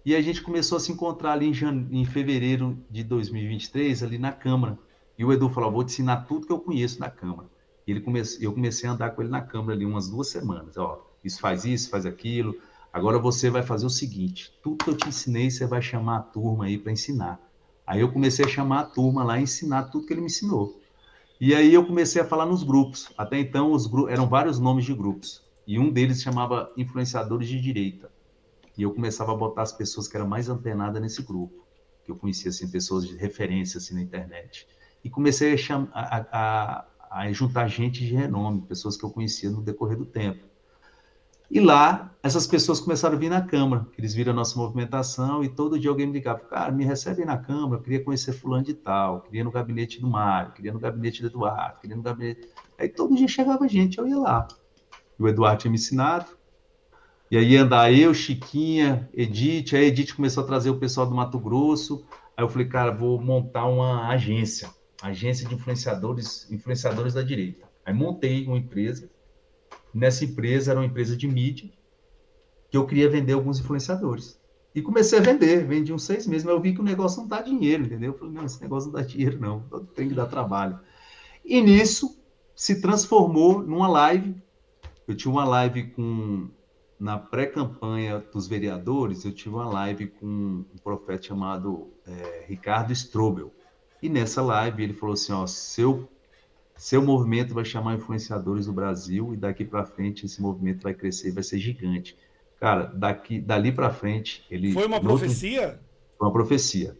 [SPEAKER 2] e a gente começou a se encontrar ali em fevereiro de 2023, ali na Câmara. E o Edu falou, vou te ensinar tudo que eu conheço na Câmara. E eu comecei a andar com ele na Câmara ali umas 2 semanas. Ó, isso, faz aquilo. Agora você vai fazer o seguinte, tudo que eu te ensinei, você vai chamar a turma aí para ensinar. Aí eu comecei a chamar a turma lá e ensinar tudo que ele me ensinou. E aí eu comecei a falar nos grupos. Até então, eram vários nomes de grupos. E um deles chamava Influenciadores de Direita. E eu começava a botar as pessoas que eram mais antenadas nesse grupo. Que eu conhecia, assim, pessoas de referência, assim, na internet. E comecei a juntar gente de renome, pessoas que eu conhecia no decorrer do tempo. E lá, essas pessoas começaram a vir na Câmara, eles viram a nossa movimentação e todo dia alguém me ligava, cara, me recebe na Câmara, eu queria conhecer fulano de tal, queria ir no gabinete do Mário, queria ir no gabinete do Eduardo, queria ir no gabinete... Aí todo dia chegava gente, eu ia lá. E o Eduardo tinha me ensinado, e aí ia andar eu, Chiquinha, Edith, aí a Edith começou a trazer o pessoal do Mato Grosso, aí eu falei, cara, vou montar uma agência de influenciadores da direita. Aí montei uma empresa, nessa empresa era uma empresa de mídia, que eu queria vender alguns influenciadores. E comecei a vender, vendi uns 6 meses, mas eu vi que o negócio não dá dinheiro, entendeu? Eu falei, não, esse negócio não dá dinheiro, não, tem que dar trabalho. E nisso, se transformou numa live, eu tinha uma live na pré-campanha dos vereadores, eu tive uma live com um profeta chamado Ricardo Strobel. E nessa live ele falou assim, ó, seu movimento vai chamar influenciadores do Brasil e daqui para frente esse movimento vai crescer, vai ser gigante. Cara, dali para frente,
[SPEAKER 1] Foi uma profecia?
[SPEAKER 2] Foi uma profecia.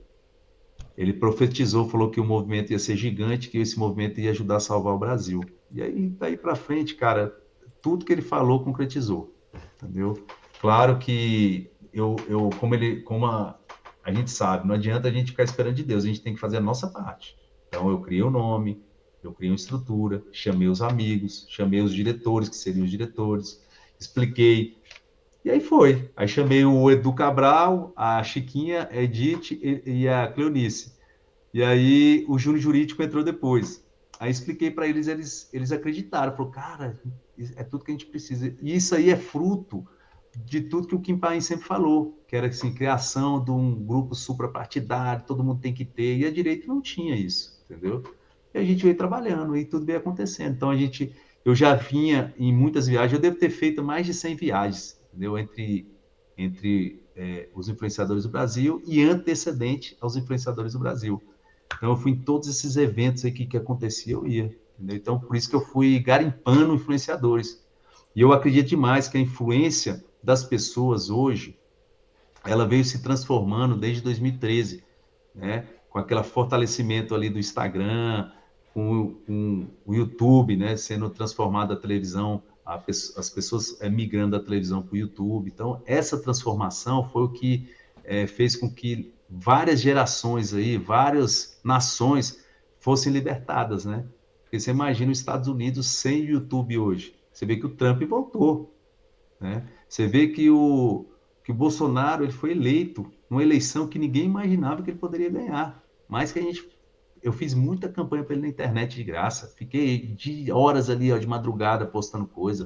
[SPEAKER 2] Ele profetizou, falou que o movimento ia ser gigante, que esse movimento ia ajudar a salvar o Brasil. E aí, daí para frente, cara, tudo que ele falou concretizou, entendeu? Claro que a gente sabe, não adianta a gente ficar esperando de Deus, a gente tem que fazer a nossa parte. Então, eu criei o nome, eu criei uma estrutura, chamei os amigos, chamei os diretores, que seriam os diretores, expliquei. E aí foi. Aí chamei o Edu Cabral, a Chiquinha, a Edith e a Cleonice. E aí o Júnior Jurídico entrou depois. Aí expliquei para eles, eles acreditaram. Falaram, cara, é tudo que a gente precisa. E isso aí é fruto de tudo que o Kim Paim sempre falou, que era assim, criação de um grupo suprapartidário, todo mundo tem que ter. E a direita não tinha isso, entendeu? E a gente veio trabalhando e tudo veio acontecendo. Então eu já vinha em muitas viagens, eu devo ter feito mais de 100 viagens, entendeu? Entre os influenciadores do Brasil e antecedente aos influenciadores do Brasil. Então, eu fui em todos esses eventos aqui que acontecia, eu ia. Entendeu? Então, por isso que eu fui garimpando influenciadores. E eu acredito demais que a influência das pessoas hoje, ela veio se transformando desde 2013, né? Com aquele fortalecimento ali do Instagram, com o YouTube, né? Sendo transformado a televisão, as pessoas migrando da televisão para o YouTube. Então, essa transformação foi o que fez com que várias gerações aí, várias nações fossem libertadas, né? Porque você imagina os Estados Unidos sem YouTube hoje. Você vê que o Trump voltou, né? Você vê que o Bolsonaro ele foi eleito numa eleição que ninguém imaginava que ele poderia ganhar. Mas que eu fiz muita campanha para ele na internet de graça. Fiquei de horas ali, ó, de madrugada, postando coisa.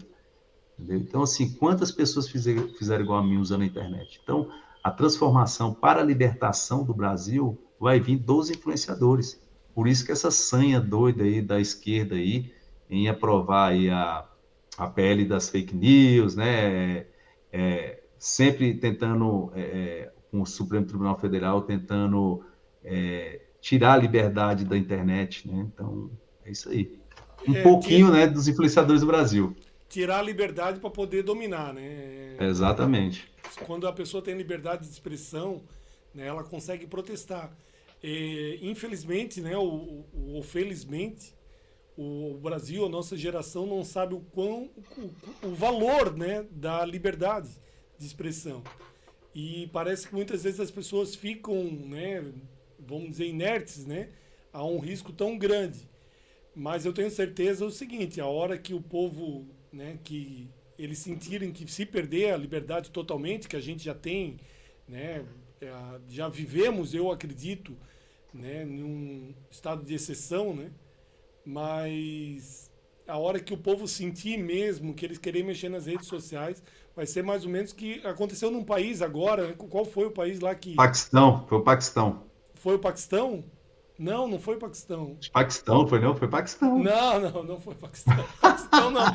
[SPEAKER 2] Entendeu? Então, assim, quantas pessoas fizeram igual a mim usando a internet? Então, a transformação para a libertação do Brasil vai vir dos influenciadores. Por isso que essa sanha doida aí da esquerda aí, em aprovar aí a PL das fake news, né? Sempre tentando, com o Supremo Tribunal Federal, tentando tirar a liberdade da internet, né? Então, é isso aí. Um
[SPEAKER 1] É,
[SPEAKER 2] pouquinho, né, dos influenciadores do Brasil.
[SPEAKER 1] tirar a liberdade para poder dominar, né?
[SPEAKER 2] Exatamente.
[SPEAKER 1] Quando a pessoa tem liberdade de expressão, né, ela consegue protestar. Infelizmente, né, ou felizmente, o Brasil, a nossa geração, não sabe o valor, né, da liberdade de expressão. E parece que muitas vezes as pessoas ficam, né, vamos dizer, inertes, né, a um risco tão grande. Mas eu tenho certeza o seguinte, a hora que o povo, né, que eles sentirem que se perder a liberdade totalmente, que a gente já tem, né, já vivemos, eu acredito, né, num estado de exceção, né, mas a hora que o povo sentir mesmo que eles querem mexer nas redes sociais, vai ser mais ou menos o que aconteceu num país agora, né? Qual foi o país lá que...
[SPEAKER 2] Paquistão, foi o Paquistão.
[SPEAKER 1] Foi o Paquistão? Não, não foi o Paquistão.
[SPEAKER 2] Paquistão, foi não? Foi Paquistão.
[SPEAKER 1] Não foi Paquistão. Paquistão não.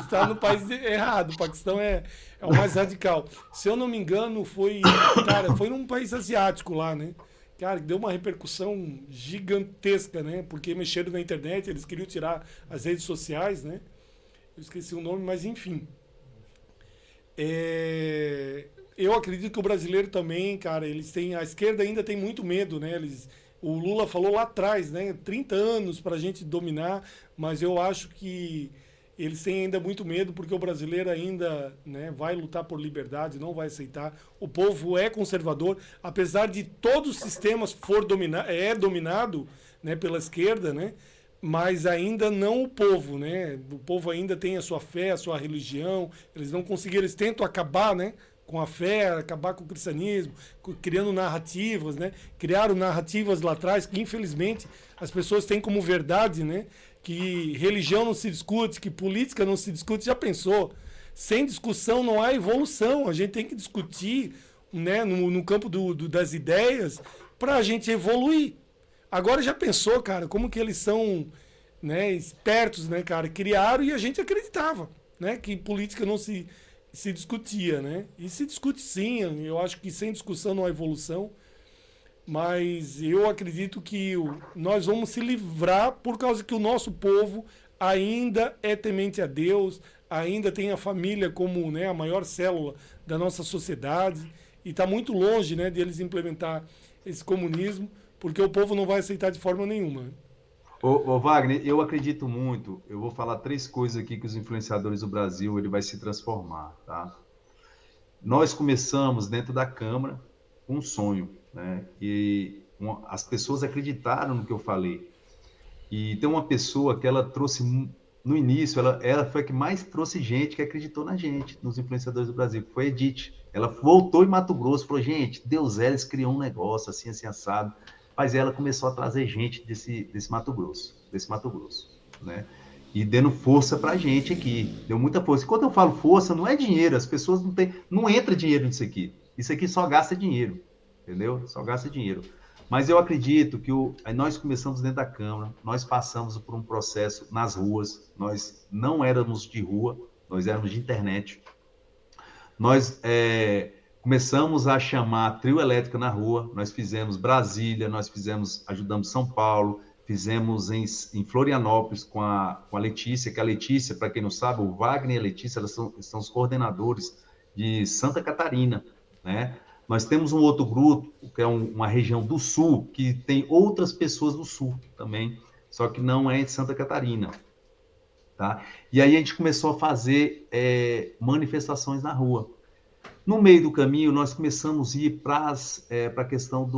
[SPEAKER 1] Está no país errado. O Paquistão é o mais radical. Se eu não me engano, foi. Cara, foi num país asiático lá, né? Cara, deu uma repercussão gigantesca, né? Porque mexeram na internet, eles queriam tirar as redes sociais, né? Eu esqueci o nome, mas enfim. Eu acredito que o brasileiro também, cara, eles têm. A esquerda ainda tem muito medo, né? O Lula falou lá atrás, né? 30 anos para a gente dominar, mas eu acho que eles têm ainda muito medo porque o brasileiro ainda, né, vai lutar por liberdade, não vai aceitar. O povo é conservador, apesar de todos os sistemas dominado, né, pela esquerda, né? Mas ainda não o povo, né? O povo ainda tem a sua fé, a sua religião. Eles não conseguiram, eles tentam acabar, né, com a fé, acabar com o cristianismo, criando narrativas, né? Criaram narrativas lá atrás que, infelizmente, as pessoas têm como verdade, né? Que religião não se discute, que política não se discute. Já pensou? Sem discussão não há evolução. A gente tem que discutir, né, no campo das ideias para a gente evoluir. Agora já pensou, cara, como que eles são, né, espertos, né, cara? Criaram e a gente acreditava, né, que política não se discutia, né? E se discute sim, eu acho que sem discussão não há evolução, mas eu acredito que nós vamos se livrar por causa que o nosso povo ainda é temente a Deus, ainda tem a família como, né, a maior célula da nossa sociedade, e está muito longe, né, deles implementar esse comunismo, porque o povo não vai aceitar de forma nenhuma.
[SPEAKER 2] Ô, Wagner, eu acredito muito, eu vou falar 3 coisas aqui que os influenciadores do Brasil, ele vai se transformar, tá? Nós começamos dentro da Câmara com um sonho, né? E as pessoas acreditaram no que eu falei. E tem uma pessoa que ela trouxe, no início, ela foi a que mais trouxe gente que acreditou na gente, nos influenciadores do Brasil, que foi a Edith. Ela voltou em Mato Grosso e falou, gente, Deus Elis criou um negócio assim, assim, assado. Mas ela começou a trazer gente desse Mato Grosso, né? E dando força pra gente aqui, deu muita força. E quando eu falo força, não é dinheiro, as pessoas não entra dinheiro nisso aqui. Isso aqui só gasta dinheiro, entendeu? Só gasta dinheiro. Mas eu acredito que nós começamos dentro da Câmara, nós passamos por um processo nas ruas, nós não éramos de rua, nós éramos de internet. Nós começamos a chamar trio elétrica na rua, nós fizemos Brasília, ajudamos São Paulo, fizemos em Florianópolis com a Letícia, que a Letícia, para quem não sabe, o Wagner e a Letícia, eles são os coordenadores de Santa Catarina, né? Nós temos um outro grupo, que é uma região do Sul, que tem outras pessoas do Sul também, só que não é de Santa Catarina, tá? E aí a gente começou a fazer manifestações na rua. No meio do caminho, nós começamos a ir para a questão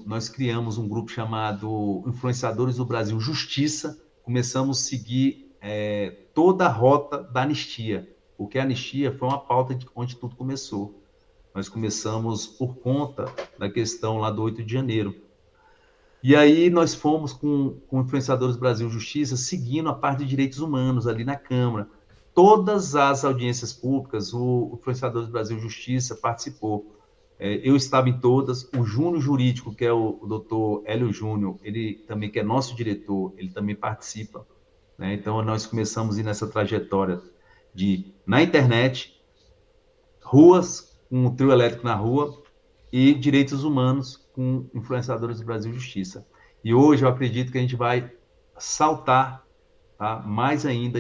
[SPEAKER 2] nós criamos um grupo chamado Influenciadores do Brasil Justiça, começamos a seguir toda a rota da anistia, porque a anistia foi uma pauta de onde tudo começou. Nós começamos por conta da questão lá do 8 de janeiro. E aí nós fomos com Influenciadores do Brasil Justiça, seguindo a parte de direitos humanos ali na Câmara. Todas as audiências públicas, o Influenciadores do Brasil Justiça participou. Eu estava em todas. O Júnior Jurídico, que é o doutor Hélio Júnior, ele também, que é nosso diretor, ele também participa, né? Então, nós começamos a ir nessa trajetória na internet, ruas, com o trio elétrico na rua, e direitos humanos com Influenciadores do Brasil Justiça. E hoje eu acredito que a gente vai saltar, tá? Mais ainda,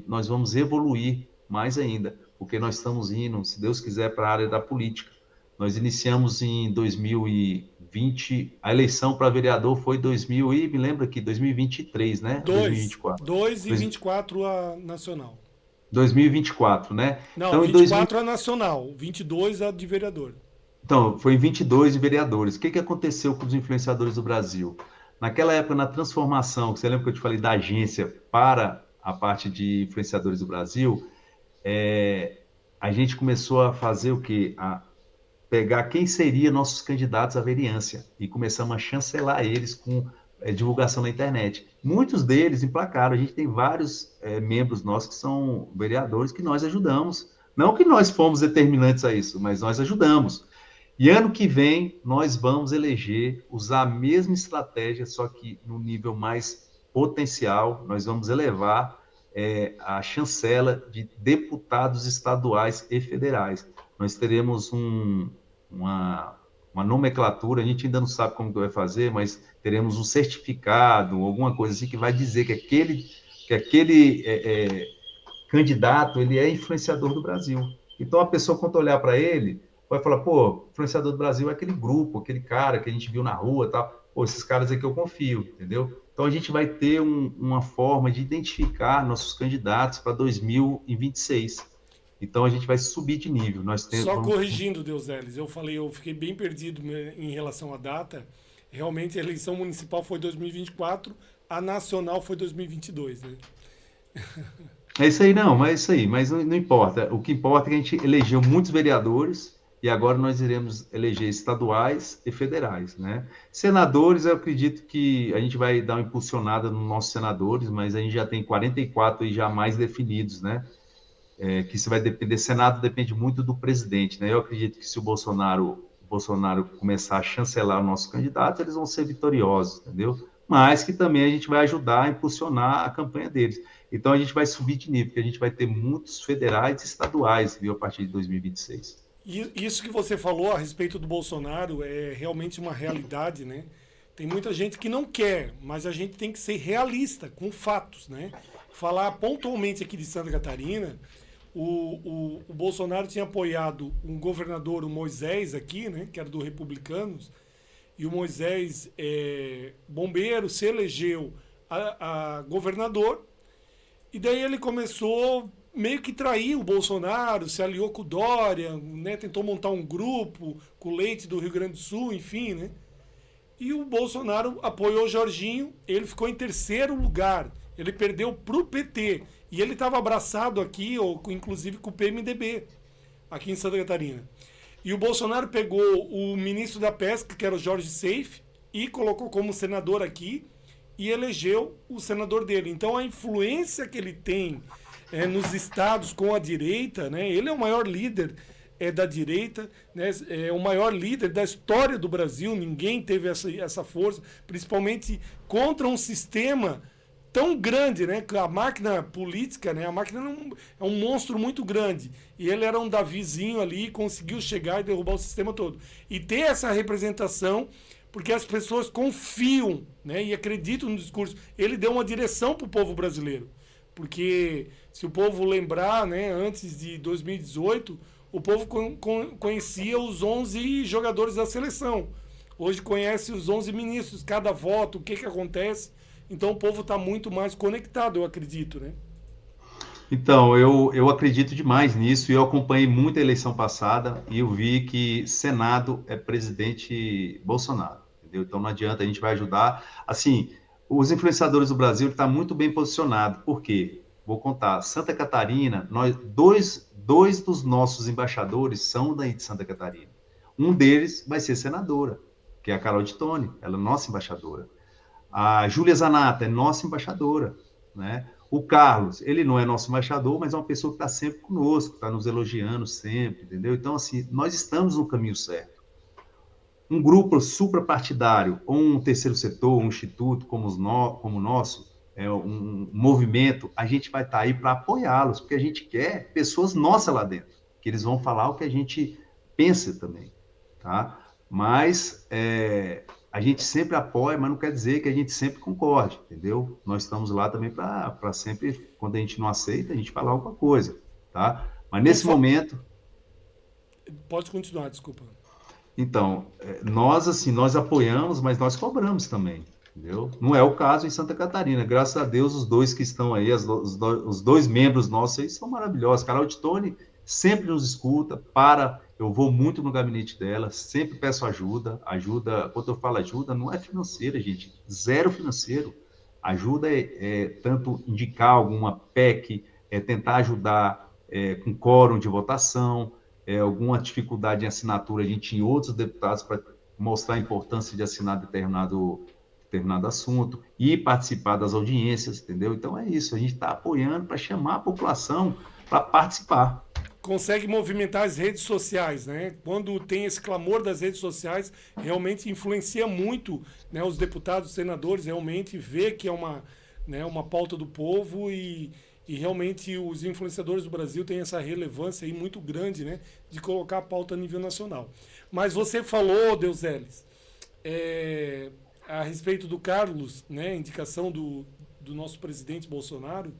[SPEAKER 2] nós vamos evoluir mais ainda, porque nós estamos indo, se Deus quiser, para a área da política. Nós iniciamos em 2020, a eleição para vereador foi 2000 e me lembra aqui, 2023, né? 2024.
[SPEAKER 1] 2 e 24 a nacional.
[SPEAKER 2] 2024, né?
[SPEAKER 1] Não,
[SPEAKER 2] Então,
[SPEAKER 1] 24 a nacional, 22 a de vereador.
[SPEAKER 2] Então, foi em 22 de vereadores. O que aconteceu com os influenciadores do Brasil? Naquela época, na transformação, você lembra que eu te falei da agência para a parte de influenciadores do Brasil, a gente começou a fazer o quê? A pegar quem seriam nossos candidatos à vereança e começamos a chancelar eles com divulgação na internet. Muitos deles emplacaram. A gente tem vários membros nossos que são vereadores que nós ajudamos. Não que nós fomos determinantes a isso, mas nós ajudamos. E ano que vem nós vamos eleger, usar a mesma estratégia, só que no nível mais potencial, nós vamos elevar a chancela de deputados estaduais e federais. Nós teremos uma nomenclatura, a gente ainda não sabe como que vai fazer, mas teremos um certificado, alguma coisa assim que vai dizer que aquele candidato ele é influenciador do Brasil. Então a pessoa, quando olhar para ele, vai falar, pô, influenciador do Brasil é aquele grupo, aquele cara que a gente viu na rua, tal. Pô, esses caras aqui eu confio, entendeu? Então a gente vai ter uma forma de identificar nossos candidatos para 2026. Então a gente vai subir de nível.
[SPEAKER 1] Só corrigindo, Deuseles, eu fiquei bem perdido em relação à data. Realmente a eleição municipal foi 2024, a nacional foi 2022, né?
[SPEAKER 2] É isso aí, não, mas é isso aí, mas não importa. O que importa é que a gente elegeu muitos vereadores e agora nós iremos eleger estaduais e federais, né? Senadores, eu acredito que a gente vai dar uma impulsionada nos nossos senadores, mas a gente já tem 44 e já mais definidos, né? Que isso vai depender, Senado depende muito do presidente, né? Eu acredito que se o Bolsonaro começar a chancelar os nossos candidatos, eles vão ser vitoriosos, entendeu? Mas que também a gente vai ajudar a impulsionar a campanha deles. Então a gente vai subir de nível, porque a gente vai ter muitos federais e estaduais, viu, a partir de 2026.
[SPEAKER 1] E isso que você falou a respeito do Bolsonaro é realmente uma realidade, né? Tem muita gente que não quer, mas a gente tem que ser realista, com fatos, né? Falar pontualmente aqui de Santa Catarina, o Bolsonaro tinha apoiado um governador, o Moisés aqui, né? Que era do Republicanos, e o Moisés, bombeiro, se elegeu a governador, e daí ele começou meio que trair o Bolsonaro, se aliou com o Dória, né? Tentou montar um grupo com o Leite do Rio Grande do Sul, enfim, né? E o Bolsonaro apoiou o Jorginho, ele ficou em terceiro lugar, ele perdeu pro PT, e ele estava abraçado aqui, inclusive com o PMDB, aqui em Santa Catarina. E o Bolsonaro pegou o ministro da Pesca, que era o Jorge Seife, e colocou como senador aqui, e elegeu o senador dele. Então a influência que ele tem nos estados com a direita, né? Ele é o maior líder da direita, né? É o maior líder da história do Brasil, ninguém teve essa força, principalmente contra um sistema tão grande, né? A máquina política, né? A máquina é um monstro muito grande. E ele era um Davizinho ali, conseguiu chegar e derrubar o sistema todo. E ter essa representação, porque as pessoas confiam, né? E acreditam no discurso. Ele deu uma direção para o povo brasileiro. Porque se o povo lembrar, né? Antes de 2018, o povo conhecia os 11 jogadores da seleção. Hoje conhece os 11 ministros, cada voto, o que acontece. Então o povo está muito mais conectado, eu acredito, né?
[SPEAKER 2] Então, eu acredito demais nisso e eu acompanhei muito a eleição passada e eu vi que Senado é presidente Bolsonaro, entendeu? Então não adianta, a gente vai ajudar. Assim, os influenciadores do Brasil estão muito bem posicionados. Por quê? Vou contar. Santa Catarina, dois dos nossos embaixadores são daí de Santa Catarina. Um deles vai ser senadora, que é a Carol de Tone, ela é nossa embaixadora. A Júlia Zanata é nossa embaixadora, né? O Carlos, ele não é nosso embaixador, mas é uma pessoa que está sempre conosco, está nos elogiando sempre, entendeu? Então, assim, nós estamos no caminho certo. Um grupo suprapartidário, ou um terceiro setor, um instituto como o nosso, um movimento, a gente vai estar aí para apoiá-los, porque a gente quer pessoas nossas lá dentro, que eles vão falar o que a gente pensa também, tá? Mas a gente sempre apoia, mas não quer dizer que a gente sempre concorde, entendeu? Nós estamos lá também para sempre, quando a gente não aceita, a gente falar alguma coisa, tá? Mas nesse momento,
[SPEAKER 1] Pode continuar, desculpa.
[SPEAKER 2] então, nós assim, nós apoiamos, mas nós cobramos também, entendeu? Não é o caso em Santa Catarina. Graças a Deus, os dois que estão aí, os dois membros nossos aí são maravilhosos. Carol de Tone sempre nos escuta, eu vou muito no gabinete dela, sempre peço ajuda, quando eu falo ajuda, não é financeira, gente, zero financeiro. Ajuda tanto indicar alguma PEC, tentar ajudar com quórum de votação, alguma dificuldade em assinatura, a gente tinha outros deputados para mostrar a importância de assinar determinado assunto e participar das audiências, entendeu? Então é isso, a gente está apoiando para chamar a população para participar.
[SPEAKER 1] Consegue movimentar as redes sociais, né? Quando tem esse clamor das redes sociais, realmente influencia muito, né, os deputados, os senadores, realmente vê que é uma pauta do povo e realmente os influenciadores do Brasil têm essa relevância aí muito grande, né, de colocar a pauta a nível nacional. Mas você falou, Deuseles, a respeito do Carlos, né, indicação do nosso presidente Bolsonaro,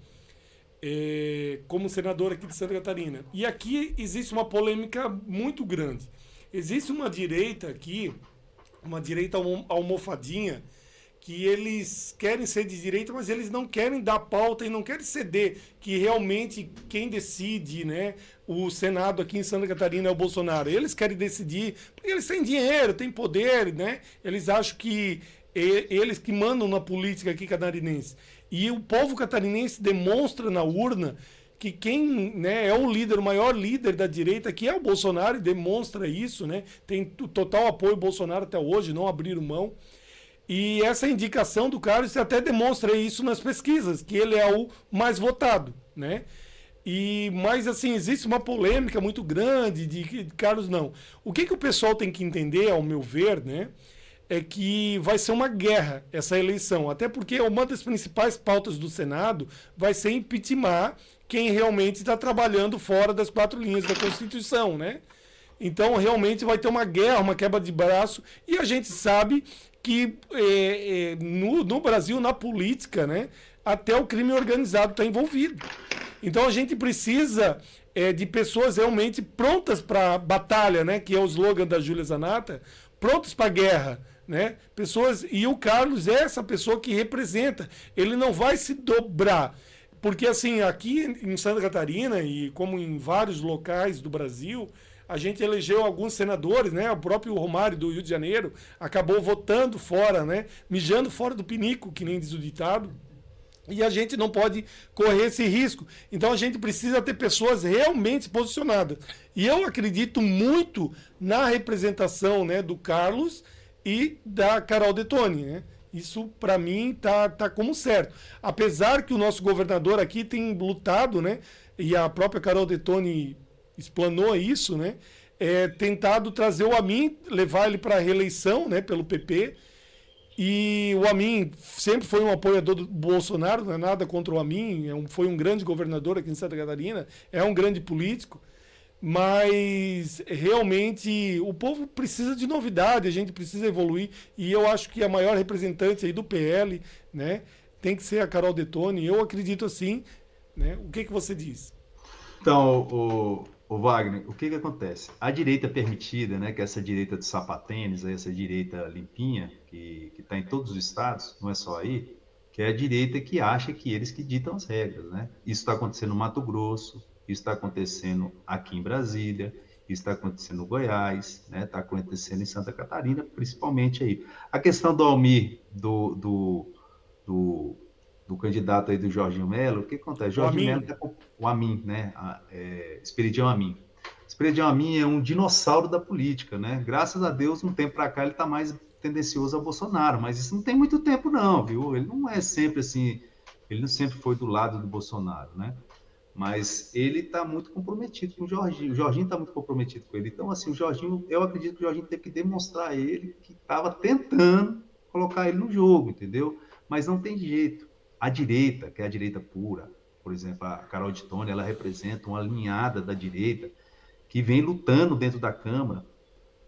[SPEAKER 1] como senador aqui de Santa Catarina. E aqui existe uma polêmica muito grande. Existe uma direita aqui, uma direita almofadinha, que eles querem ser de direita, mas eles não querem dar pauta e não querem ceder, que realmente quem decide, né, o Senado aqui em Santa Catarina é o Bolsonaro. Eles querem decidir, porque eles têm dinheiro, têm poder, né? Eles acham que eles que mandam na política aqui catarinense. E o povo catarinense demonstra na urna que quem, né, é o líder, o maior líder da direita, que é o Bolsonaro, e demonstra isso, né? Tem total apoio ao Bolsonaro até hoje, não abriram mão. E essa indicação do Carlos até demonstra isso nas pesquisas, que ele é o mais votado, né? Mas assim, existe uma polêmica muito grande de que Carlos não. O que o pessoal tem que entender, ao meu ver, né? É que vai ser uma guerra essa eleição. Até porque uma das principais pautas do Senado vai ser impeachment quem realmente está trabalhando fora das 4 linhas da Constituição, né? Então, realmente vai ter uma guerra, uma quebra de braço. E a gente sabe que no Brasil, na política, né, até o crime organizado está envolvido. Então, a gente precisa de pessoas realmente prontas para a batalha, né, que é o slogan da Júlia Zanata, prontos para a guerra. Né? Pessoas, e o Carlos é essa pessoa que representa. Ele não vai se dobrar. Porque, assim, aqui em Santa Catarina, e como em vários locais do Brasil, a gente elegeu alguns senadores, né? O próprio Romário do Rio de Janeiro acabou votando fora, né? Mijando fora do pinico, que nem diz o ditado. E a gente não pode correr esse risco. Então a gente precisa ter pessoas realmente posicionadas. E eu acredito muito na representação, né, do Carlos e da Carol Detoni, né? Isso, para mim, tá como certo. Apesar que o nosso governador aqui tem lutado, né? E a própria Carol Detoni explanou isso, né? Tentado trazer o Amin, levar ele para a reeleição, né? Pelo PP. E o Amin sempre foi um apoiador do Bolsonaro, não é nada contra o Amin, foi um grande governador aqui em Santa Catarina, é um grande político. Mas realmente o povo precisa de novidade, a gente precisa evoluir. E eu acho que a maior representante aí do PL, né, tem que ser a Carol Detoni. Eu acredito assim, né? O que você diz?
[SPEAKER 2] Então, o Wagner, o que acontece? A direita permitida, né, que é essa direita de sapatênis, essa direita limpinha, que está em todos os estados, não é só aí, que é a direita que acha que eles que ditam as regras, né? Isso está acontecendo no Mato Grosso, isso está acontecendo aqui em Brasília, isso está acontecendo no Goiás, né? Está acontecendo em Santa Catarina, principalmente aí. A questão do Almir, do candidato aí do Jorginho Melo, o que acontece?
[SPEAKER 1] O
[SPEAKER 2] Jorginho Melo
[SPEAKER 1] Amin.
[SPEAKER 2] está com o Amin, né? Esperidião Amin. Esperidião Amin é um dinossauro da política, né? Graças a Deus, um tempo para cá, ele está mais tendencioso ao Bolsonaro, mas isso não tem muito tempo não, viu? Ele não é sempre assim, ele não sempre foi do lado do Bolsonaro, né? Mas ele está muito comprometido com o Jorginho está muito comprometido com ele. Então, assim, o Jorginho, eu acredito que o Jorginho teve que demonstrar a ele que estava tentando colocar ele no jogo, entendeu? Mas não tem jeito. A direita, que é a direita pura, por exemplo, a Carol de Tone, ela representa uma alinhada da direita que vem lutando dentro da Câmara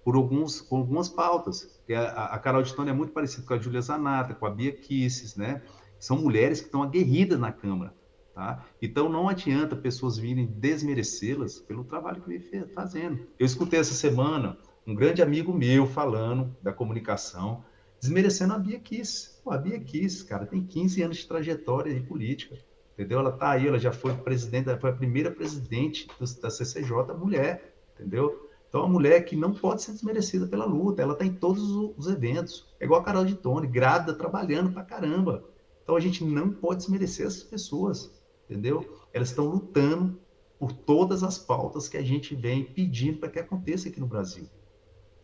[SPEAKER 2] por algumas pautas. A Carol de Tone é muito parecida com a Júlia Zanata, com a Bia Kicis, né? São mulheres que estão aguerridas na Câmara. Tá? Então, não adianta pessoas virem desmerecê-las pelo trabalho que vem fazendo. Eu escutei essa semana um grande amigo meu falando da comunicação, desmerecendo a Bia Kicis. Pô, a Bia Kicis, cara, tem 15 anos de trajetória em política, entendeu? Ela tá aí, ela já foi presidente, foi a primeira presidente da CCJ mulher, entendeu? Então, é uma mulher que não pode ser desmerecida pela luta, ela está em todos os eventos. É igual a Carol de Tone, grávida, trabalhando pra caramba. Então, a gente não pode desmerecer essas pessoas, entendeu? Elas estão lutando por todas as pautas que a gente vem pedindo para que aconteça aqui no Brasil.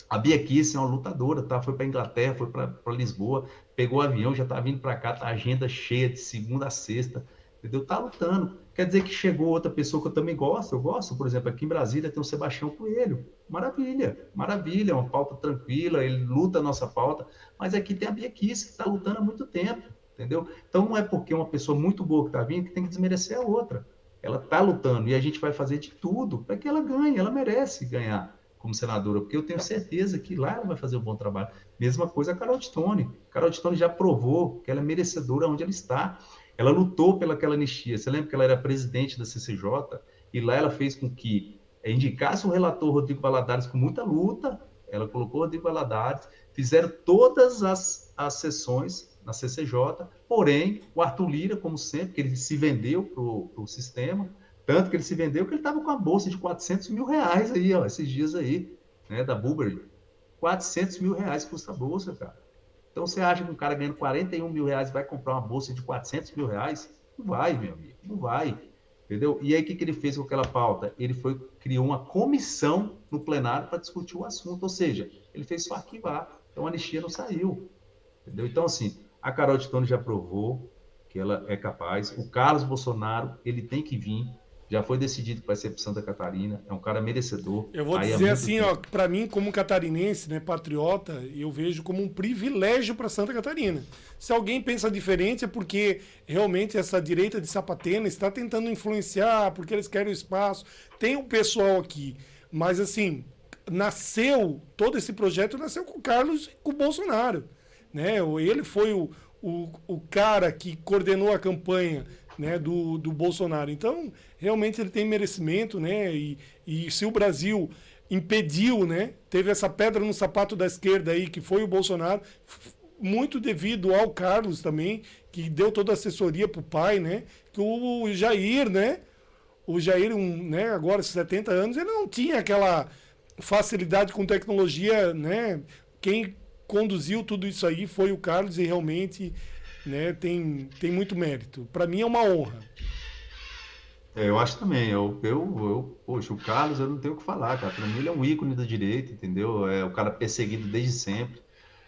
[SPEAKER 2] A Bia Kicis é uma lutadora, tá? Foi para a Inglaterra, foi para Lisboa, pegou o avião, já está vindo para cá, tá a agenda cheia de segunda a sexta, entendeu? Tá lutando. Quer dizer que chegou outra pessoa que eu também gosto, por exemplo, aqui em Brasília tem o Sebastião Coelho, maravilha, maravilha, é uma pauta tranquila, ele luta a nossa pauta, mas aqui tem a Bia Kicis que está lutando há muito tempo, entendeu? Então não é porque uma pessoa muito boa que está vindo que tem que desmerecer a outra. Ela está lutando e a gente vai fazer de tudo para que ela ganhe, ela merece ganhar como senadora, porque eu tenho certeza que lá ela vai fazer um bom trabalho. Mesma coisa a Carol de Tone. Carol de Tone já provou que ela é merecedora onde ela está. Ela lutou pelaquela anistia. Você lembra que ela era presidente da CCJ? E lá ela fez com que indicasse o relator Rodrigo Valadares com muita luta. Ela colocou o Rodrigo Valadares, fizeram todas as sessões na CCJ, porém, o Arthur Lira, como sempre, que ele se vendeu para o sistema, tanto que ele se vendeu que ele estava com a bolsa de 400 mil reais aí, ó, esses dias aí, né, da Burberry. 400 mil reais custa a bolsa, cara. Então, você acha que um cara ganhando 41 mil reais vai comprar uma bolsa de 400 mil reais? Não vai, meu amigo, não vai. Entendeu? E aí, o que ele fez com aquela pauta? Ele criou uma comissão no plenário para discutir o assunto, ou seja, ele fez só arquivar. Então, a anistia não saiu. Entendeu? Então, assim, a Carol de Tone já provou que ela é capaz. O Carlos Bolsonaro, ele tem que vir. Já foi decidido que vai ser para Santa Catarina. É um cara merecedor.
[SPEAKER 1] Eu vou dizer assim, ó, para mim, como catarinense, né, patriota, eu vejo como um privilégio para Santa Catarina. Se alguém pensa diferente é porque realmente essa direita de sapatena está tentando influenciar, porque eles querem o espaço. Tem um pessoal aqui, mas assim, todo esse projeto nasceu com o Carlos e com o Bolsonaro. Né? Ele foi o cara que coordenou a campanha, né, do Bolsonaro. Então, realmente ele tem merecimento, né? E se o Brasil impediu, né, teve essa pedra no sapato da esquerda aí, que foi o Bolsonaro, muito devido ao Carlos também, que deu toda a assessoria para o pai, né? Que o Jair, né? O Jair, né, agora 70 anos, ele não tinha aquela facilidade com tecnologia, né? Quem conduziu tudo isso aí foi o Carlos e realmente, né, tem muito mérito. Para mim é uma honra.
[SPEAKER 2] Eu acho também. Poxa, o Carlos, eu não tenho o que falar, cara. Para mim, ele é um ícone da direita, entendeu? É o cara perseguido desde sempre.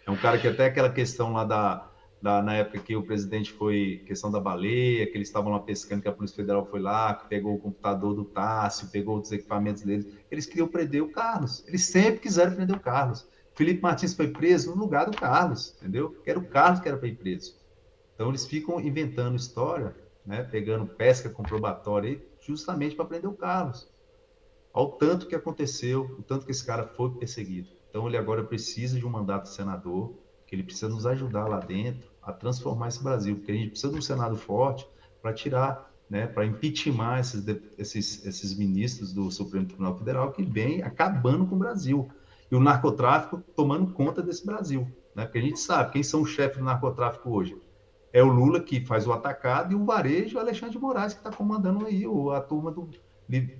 [SPEAKER 2] É um cara que até aquela questão lá na época que o presidente foi, questão da baleia, que eles estavam lá pescando, que a Polícia Federal foi lá, que pegou o computador do Tássio, pegou os equipamentos deles. Eles queriam prender o Carlos. Eles sempre quiseram prender o Carlos. Felipe Martins foi preso no lugar do Carlos, entendeu? Era o Carlos que era para ir preso. Então, eles ficam inventando história, né? Pegando pesca comprobatória aí, justamente para prender o Carlos. Ao tanto que aconteceu, o tanto que esse cara foi perseguido. Então, ele agora precisa de um mandato de senador, que ele precisa nos ajudar lá dentro a transformar esse Brasil, porque a gente precisa de um Senado forte para tirar, né, para impeachment esses ministros do Supremo Tribunal Federal que vêm acabando com o Brasil. E o narcotráfico tomando conta desse Brasil, né? Porque a gente sabe quem são os chefes do narcotráfico hoje. É o Lula que faz o atacado e o varejo, o Alexandre de Moraes que está comandando aí a turma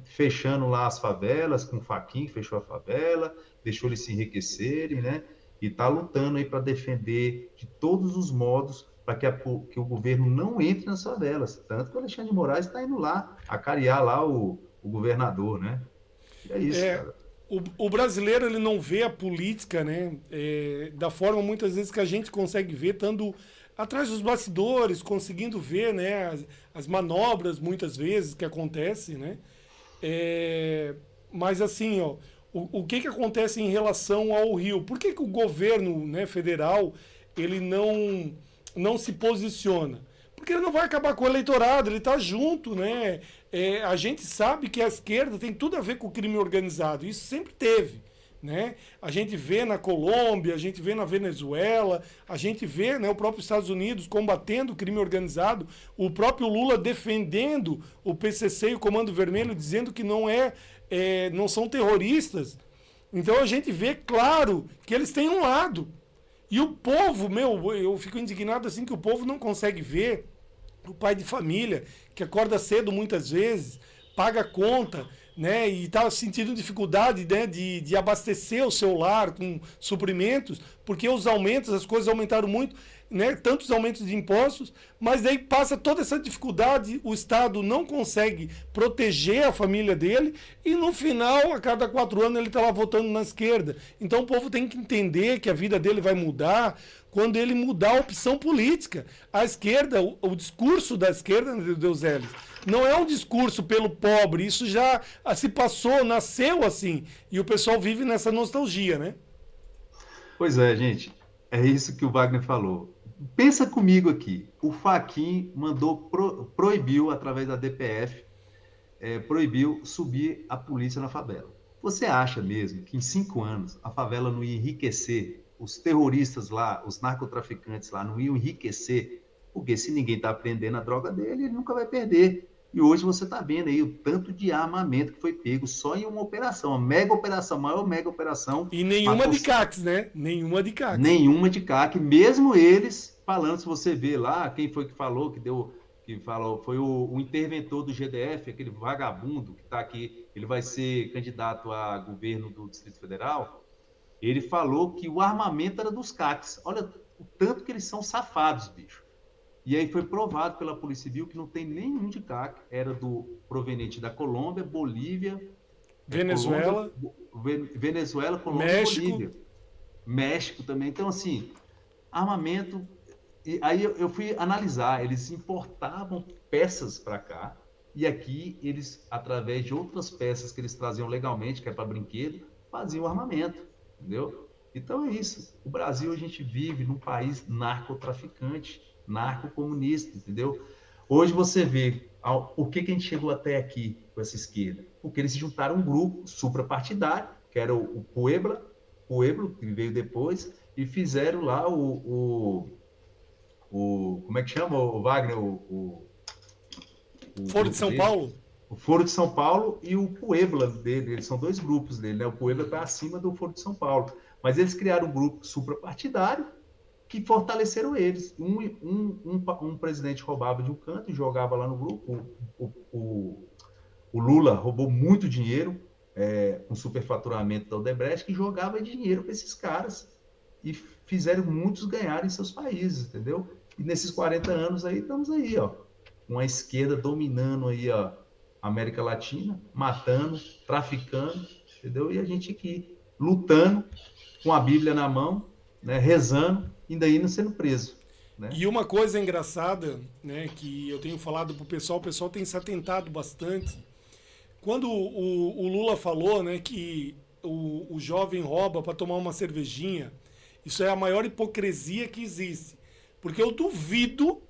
[SPEAKER 2] fechando lá as favelas, com o Fachin, fechou a favela, deixou eles se enriquecerem, né? E está lutando aí para defender de todos os modos para que o governo não entre nas favelas. Tanto que o Alexandre de Moraes está indo lá acariar lá o governador, né? E é isso, cara.
[SPEAKER 1] O brasileiro, ele não vê a política, né, da forma muitas vezes que a gente consegue ver, estando atrás dos bastidores, conseguindo ver, né, as manobras muitas vezes que acontecem, né? Mas assim, ó, o que acontece em relação ao Rio? Por que o governo, né, federal ele não se posiciona? Porque ele não vai acabar com o eleitorado, ele está junto, né? A gente sabe que a esquerda tem tudo a ver com o crime organizado, isso sempre teve, né? A gente vê na Colômbia, a gente vê na Venezuela, a gente vê, né, o próprio Estados Unidos combatendo o crime organizado, o próprio Lula defendendo o PCC e o Comando Vermelho, dizendo que não são terroristas. Então a gente vê, claro, que eles têm um lado. E o povo, eu fico indignado assim que o povo não consegue ver o pai de família, que acorda cedo muitas vezes, paga conta, né, e está sentindo dificuldade, né, de abastecer o seu lar com suprimentos, porque os aumentos, as coisas aumentaram muito, né, tantos aumentos de impostos, mas daí passa toda essa dificuldade, o Estado não consegue proteger a família dele e no final, a cada 4 anos, ele está lá votando na esquerda. Então o povo tem que entender que a vida dele vai mudar quando ele mudar a opção política. A esquerda, o discurso da esquerda, Deus Elis, não é um discurso pelo pobre, isso já se passou, nasceu assim, e o pessoal vive nessa nostalgia, né?
[SPEAKER 2] Pois é, gente, é isso que o Wagner falou. Pensa comigo aqui, o Fachin proibiu, através da DPF, proibiu subir a polícia na favela. Você acha mesmo que em 5 anos a favela não ia enriquecer, os terroristas lá, os narcotraficantes lá não iam enriquecer? Porque se ninguém está aprendendo a droga dele, ele nunca vai perder. E hoje você está vendo aí o tanto de armamento que foi pego só em uma operação, uma mega operação, maior mega operação.
[SPEAKER 1] E nenhuma de CACs, né? Nenhuma de CACs.
[SPEAKER 2] Nenhuma de CAC, mesmo eles falando, se você vê lá, quem foi que falou, que falou, foi o interventor do GDF, aquele vagabundo que está aqui, ele vai ser candidato a governo do Distrito Federal, ele falou que o armamento era dos CACs. Olha o tanto que eles são safados, bicho. E aí foi provado pela Polícia Civil que não tem nenhum de CAC, era proveniente da Colômbia, Bolívia,
[SPEAKER 1] Venezuela,
[SPEAKER 2] Colômbia
[SPEAKER 1] México.
[SPEAKER 2] E Bolívia. México também. Então, assim, armamento. E aí eu fui analisar, eles importavam peças para cá, e aqui eles, através de outras peças que eles traziam legalmente, que é para brinquedo, faziam armamento, entendeu? Então é isso. O Brasil, a gente vive num país narcotraficante, narcocomunista, entendeu? Hoje você vê por que a gente chegou até aqui com essa esquerda. Porque eles se juntaram a um grupo suprapartidário, que era o Pueblo, que veio depois, e fizeram lá como é que chama, o Wagner?
[SPEAKER 1] Foro de São Paulo?
[SPEAKER 2] O Foro de São Paulo e o Puebla dele, eles são 2 grupos dele, né? O Puebla está acima do Foro de São Paulo. Mas eles criaram um grupo suprapartidário que fortaleceram eles. Um presidente roubava de um canto e jogava lá no grupo. O Lula roubou muito dinheiro, com superfaturamento da Odebrecht, que jogava dinheiro para esses caras e fizeram muitos ganharem em seus países, entendeu? E nesses 40 anos aí, estamos aí, ó, com a esquerda dominando aí a América Latina, matando, traficando, entendeu? E a gente aqui lutando com a Bíblia na mão, né, rezando, ainda indo sendo preso. Né?
[SPEAKER 1] E uma coisa engraçada, né, que eu tenho falado pro pessoal, o pessoal tem se atentado bastante. Quando o Lula falou, né, que o jovem rouba para tomar uma cervejinha, isso é a maior hipocrisia que existe. Porque eu duvido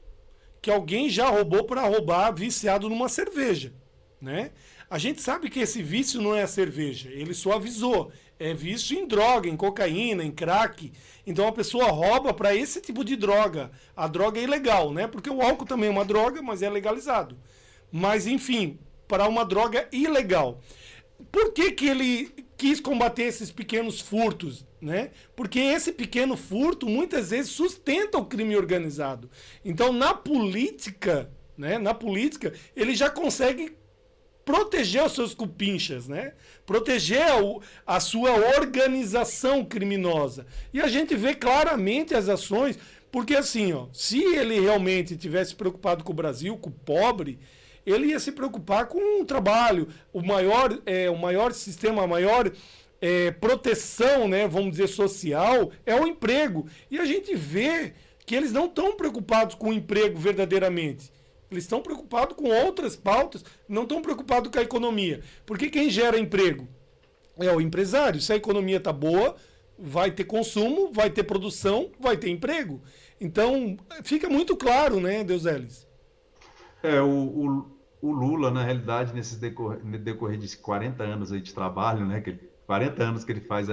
[SPEAKER 1] que alguém já roubou para roubar viciado numa cerveja, né? A gente sabe que esse vício não é a cerveja, ele só avisou. É vício em droga, em cocaína, em crack. Então a pessoa rouba para esse tipo de droga. A droga é ilegal, né? Porque o álcool também é uma droga, mas é legalizado. Mas, enfim, para uma droga ilegal. Por que ele quis combater esses pequenos furtos, né? Porque esse pequeno furto muitas vezes sustenta o crime organizado. Então, na política, né? Na política, ele já consegue proteger os seus cupinchas, né? Proteger a sua organização criminosa. E a gente vê claramente as ações, porque assim, ó, se ele realmente tivesse preocupado com o Brasil, com o pobre, ele ia se preocupar com o trabalho, o maior sistema, a maior proteção, né, vamos dizer, social, é o emprego. E a gente vê que eles não estão preocupados com o emprego verdadeiramente. Eles estão preocupados com outras pautas, não estão preocupados com a economia. Porque quem gera emprego é o empresário. Se a economia está boa, vai ter consumo, vai ter produção, vai ter emprego. Então, fica muito claro, né, Deus Elis?
[SPEAKER 2] O Lula, na realidade, nesses decorrer de 40 anos aí de trabalho, né, que ele 40 anos que ele faz,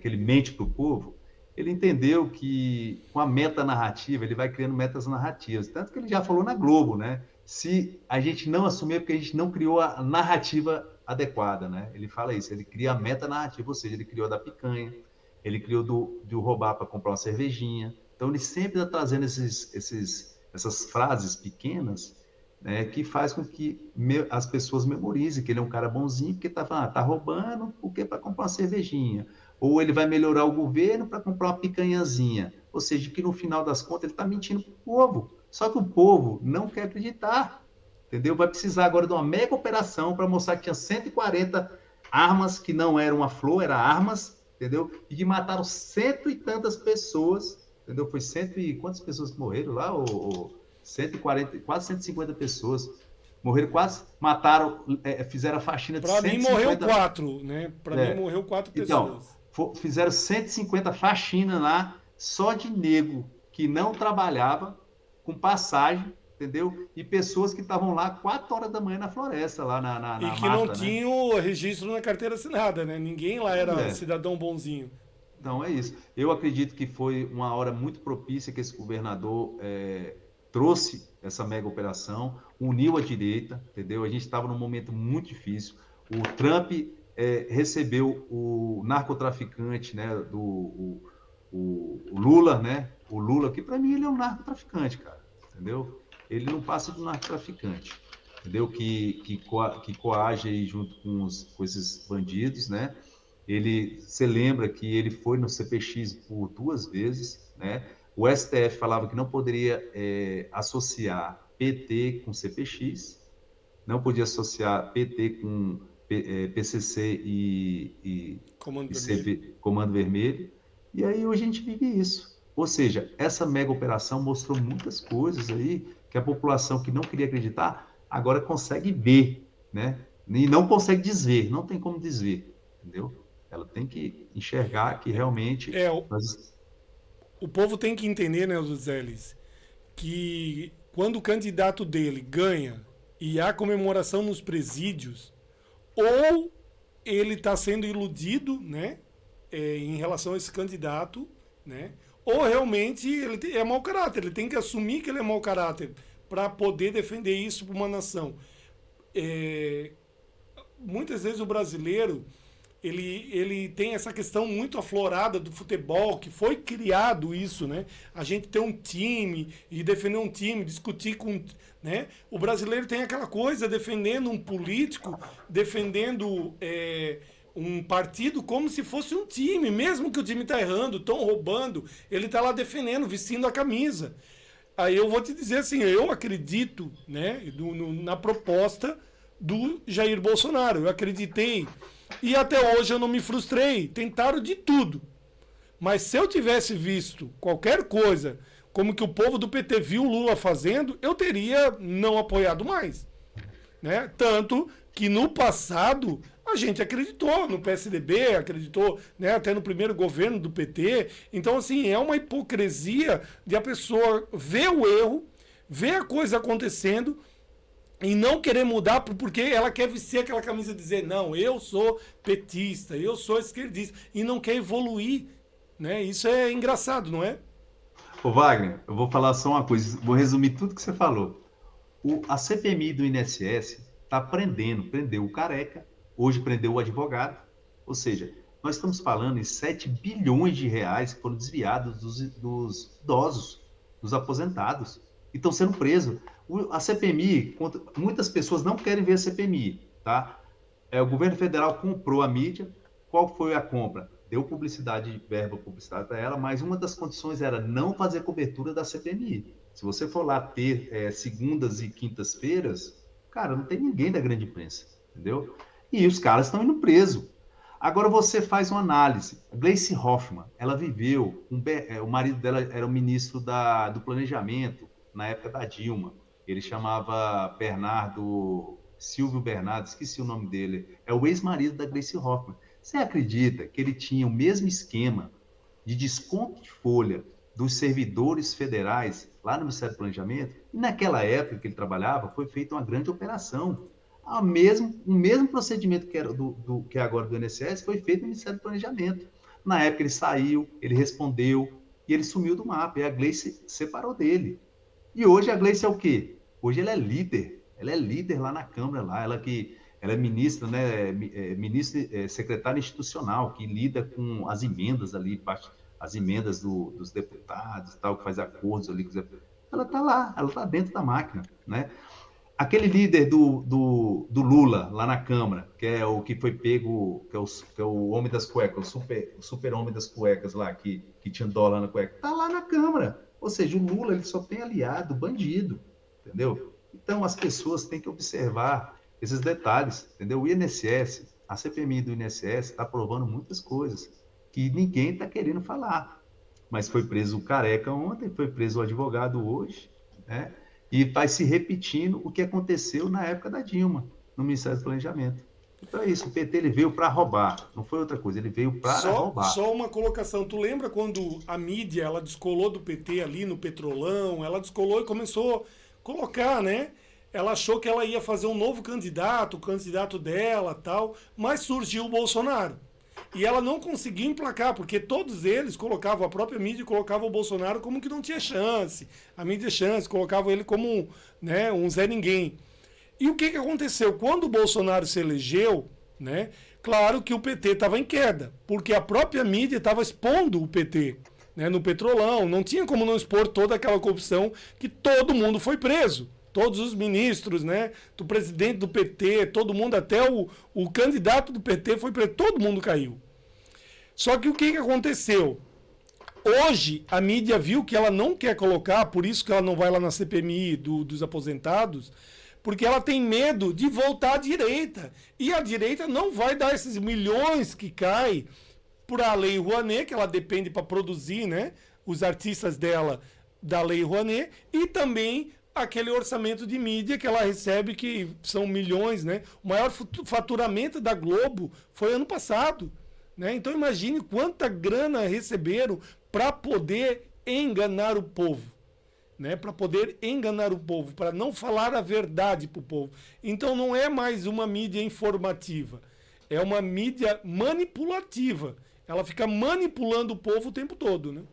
[SPEAKER 2] que ele mente para o povo, ele entendeu que com a metanarrativa, ele vai criando metas narrativas. Tanto que ele já falou na Globo, né? Se a gente não assumir, é porque a gente não criou a narrativa adequada, né? Ele fala isso, ele cria a metanarrativa, ou seja, ele criou a da picanha, ele criou de roubar para comprar uma cervejinha. Então, ele sempre está trazendo essas frases pequenas, né, que faz com que as pessoas memorizem que ele é um cara bonzinho, porque está falando, tá roubando, porque para comprar uma cervejinha. Ou ele vai melhorar o governo para comprar uma picanhazinha. Ou seja, que no final das contas ele está mentindo para o povo. Só que o povo não quer acreditar. Entendeu? Vai precisar agora de uma mega operação para mostrar que tinha 140 armas que não eram uma flor, eram armas, entendeu? E que mataram cento e tantas pessoas, entendeu? Foi cento e quantas pessoas que morreram lá? 140, quase 150 pessoas. Morreram quase, mataram, fizeram a faxina de
[SPEAKER 1] Para
[SPEAKER 2] 150...
[SPEAKER 1] mim morreu 4, né? Para mim morreu 4
[SPEAKER 2] Então,
[SPEAKER 1] pessoas.
[SPEAKER 2] fizeram 150 faxinas lá, só de nego que não trabalhava, com passagem, entendeu? E pessoas que estavam lá 4 horas da manhã na floresta, lá na
[SPEAKER 1] E que
[SPEAKER 2] mata,
[SPEAKER 1] não
[SPEAKER 2] né?
[SPEAKER 1] tinham registro na carteira assinada, né? Ninguém lá era cidadão bonzinho.
[SPEAKER 2] Então, é isso. Eu acredito que foi uma hora muito propícia que esse governador trouxe essa mega operação, uniu a direita, entendeu? A gente estava num momento muito difícil. O Trump recebeu o narcotraficante, né, o Lula, né? O Lula, que para mim ele é um narcotraficante, cara, entendeu? Ele não passa de um narcotraficante, entendeu? Que coage aí junto com esses bandidos, né? Você lembra que ele foi no CPX por 2 vezes, né? O STF falava que não poderia associar PT com CPX, não podia associar PT com PCC e Comando Vermelho. E aí hoje a gente vive isso. Ou seja, essa mega operação mostrou muitas coisas aí que a população que não queria acreditar agora consegue ver, né? E não consegue desver, não tem como desver, entendeu? Ela tem que enxergar que realmente
[SPEAKER 1] o povo tem que entender, né, Luzeles, que quando o candidato dele ganha e há comemoração nos presídios, ou ele está sendo iludido, né, em relação a esse candidato, né, ou realmente ele é mau caráter, ele tem que assumir que ele é mau caráter para poder defender isso para uma nação. Muitas vezes o brasileiro ele tem essa questão muito aflorada do futebol, que foi criado isso, né? A gente ter um time e defender um time, discutir com... Né? O brasileiro tem aquela coisa, defendendo um político, defendendo um partido como se fosse um time, mesmo que o time está errando, estão roubando, ele está lá defendendo, vestindo a camisa. Aí eu vou te dizer assim, eu acredito, né, na proposta do Jair Bolsonaro. Eu acreditei e até hoje eu não me frustrei. Tentaram de tudo. Mas se eu tivesse visto qualquer coisa como que o povo do PT viu o Lula fazendo, eu teria não apoiado mais. Né? Tanto que no passado a gente acreditou no PSDB, acreditou, né, até no primeiro governo do PT. Então, assim, é uma hipocrisia de a pessoa ver o erro, ver a coisa acontecendo e não querer mudar porque ela quer vestir aquela camisa e dizer, não, eu sou petista, eu sou esquerdista, e não quer evoluir. Né? Isso é engraçado, não é?
[SPEAKER 2] Ô Wagner, eu vou falar só uma coisa, vou resumir tudo que você falou. A CPMI do INSS está prendeu o Careca, hoje prendeu o advogado, ou seja, nós estamos falando em 7 bilhões de reais que foram desviados dos idosos, dos aposentados, e estão sendo presos. A CPMI, muitas pessoas não querem ver a CPMI, tá? O governo federal comprou a mídia. Qual foi a compra? Deu publicidade, verba publicitária para ela, mas uma das condições era não fazer cobertura da CPMI. Se você for lá ter segundas e quintas-feiras, cara, não tem ninguém da grande imprensa, entendeu? E os caras estão indo preso. Agora você faz uma análise. A Gleice Hoffmann, ela viveu, o marido dela era o ministro do Planejamento na época da Dilma. Ele chamava Silvio Bernardo, esqueci o nome dele. É o ex-marido da Gleice Hoffmann. Você acredita que ele tinha o mesmo esquema de desconto de folha dos servidores federais lá no Ministério do Planejamento? E naquela época que ele trabalhava, foi feita uma grande operação. O mesmo procedimento que era que é agora do INSS foi feito no Ministério do Planejamento. Na época ele saiu, ele respondeu e ele sumiu do mapa. E a Gleice separou dele. E hoje a Gleice é o quê? Hoje ela é líder. Ela é líder lá na Câmara, lá. Ela é ministra, né? Secretária institucional, que lida com as emendas ali, as emendas dos deputados, tal, que faz acordos ali. Ela está lá, ela está dentro da máquina, né? Aquele líder do Lula lá na Câmara, que é o que foi pego, que é o homem das cuecas, o super homem das cuecas lá, que tinha dólar na cueca, tá lá na Câmara. Ou seja, o Lula ele só tem aliado bandido, entendeu? Então as pessoas têm que observar esses detalhes, entendeu? O INSS, a CPMI do INSS está provando muitas coisas que ninguém está querendo falar. Mas foi preso o Careca ontem, foi preso o advogado hoje, né? E vai se repetindo o que aconteceu na época da Dilma, no Ministério do Planejamento. Então é isso, o PT ele veio para roubar, não foi outra coisa, ele veio para roubar.
[SPEAKER 1] Só uma colocação. Tu lembra quando a mídia ela descolou do PT ali no Petrolão? Ela descolou e começou a colocar, né? Ela achou que ela ia fazer um novo candidato, o candidato dela, tal, mas surgiu o Bolsonaro. E ela não conseguiu emplacar, porque todos eles colocavam, a própria mídia colocava o Bolsonaro como que não tinha chance. A mídia chance, colocava ele como, né, um Zé Ninguém. E o que, que aconteceu? Quando o Bolsonaro se elegeu, né, claro que o PT estava em queda, porque a própria mídia estava expondo o PT, né, no Petrolão. Não tinha como não expor toda aquela corrupção que todo mundo foi preso. Todos os ministros, né, do presidente do PT, todo mundo, até o candidato do PT foi preso, todo mundo caiu. Só que o que, que aconteceu? Hoje, a mídia viu que ela não quer colocar, por isso que ela não vai lá na CPMI dos aposentados, porque ela tem medo de voltar à direita. E a direita não vai dar esses milhões que caem para a Lei Rouanet, que ela depende para produzir, né, os artistas dela da Lei Rouanet, e também aquele orçamento de mídia que ela recebe, que são milhões, né? O maior faturamento da Globo foi ano passado. Né? Então imagine quanta grana receberam para poder enganar o povo. Né? Para poder enganar o povo, para não falar a verdade para o povo. Então não é mais uma mídia informativa, é uma mídia manipulativa. Ela fica manipulando o povo o tempo todo. Né?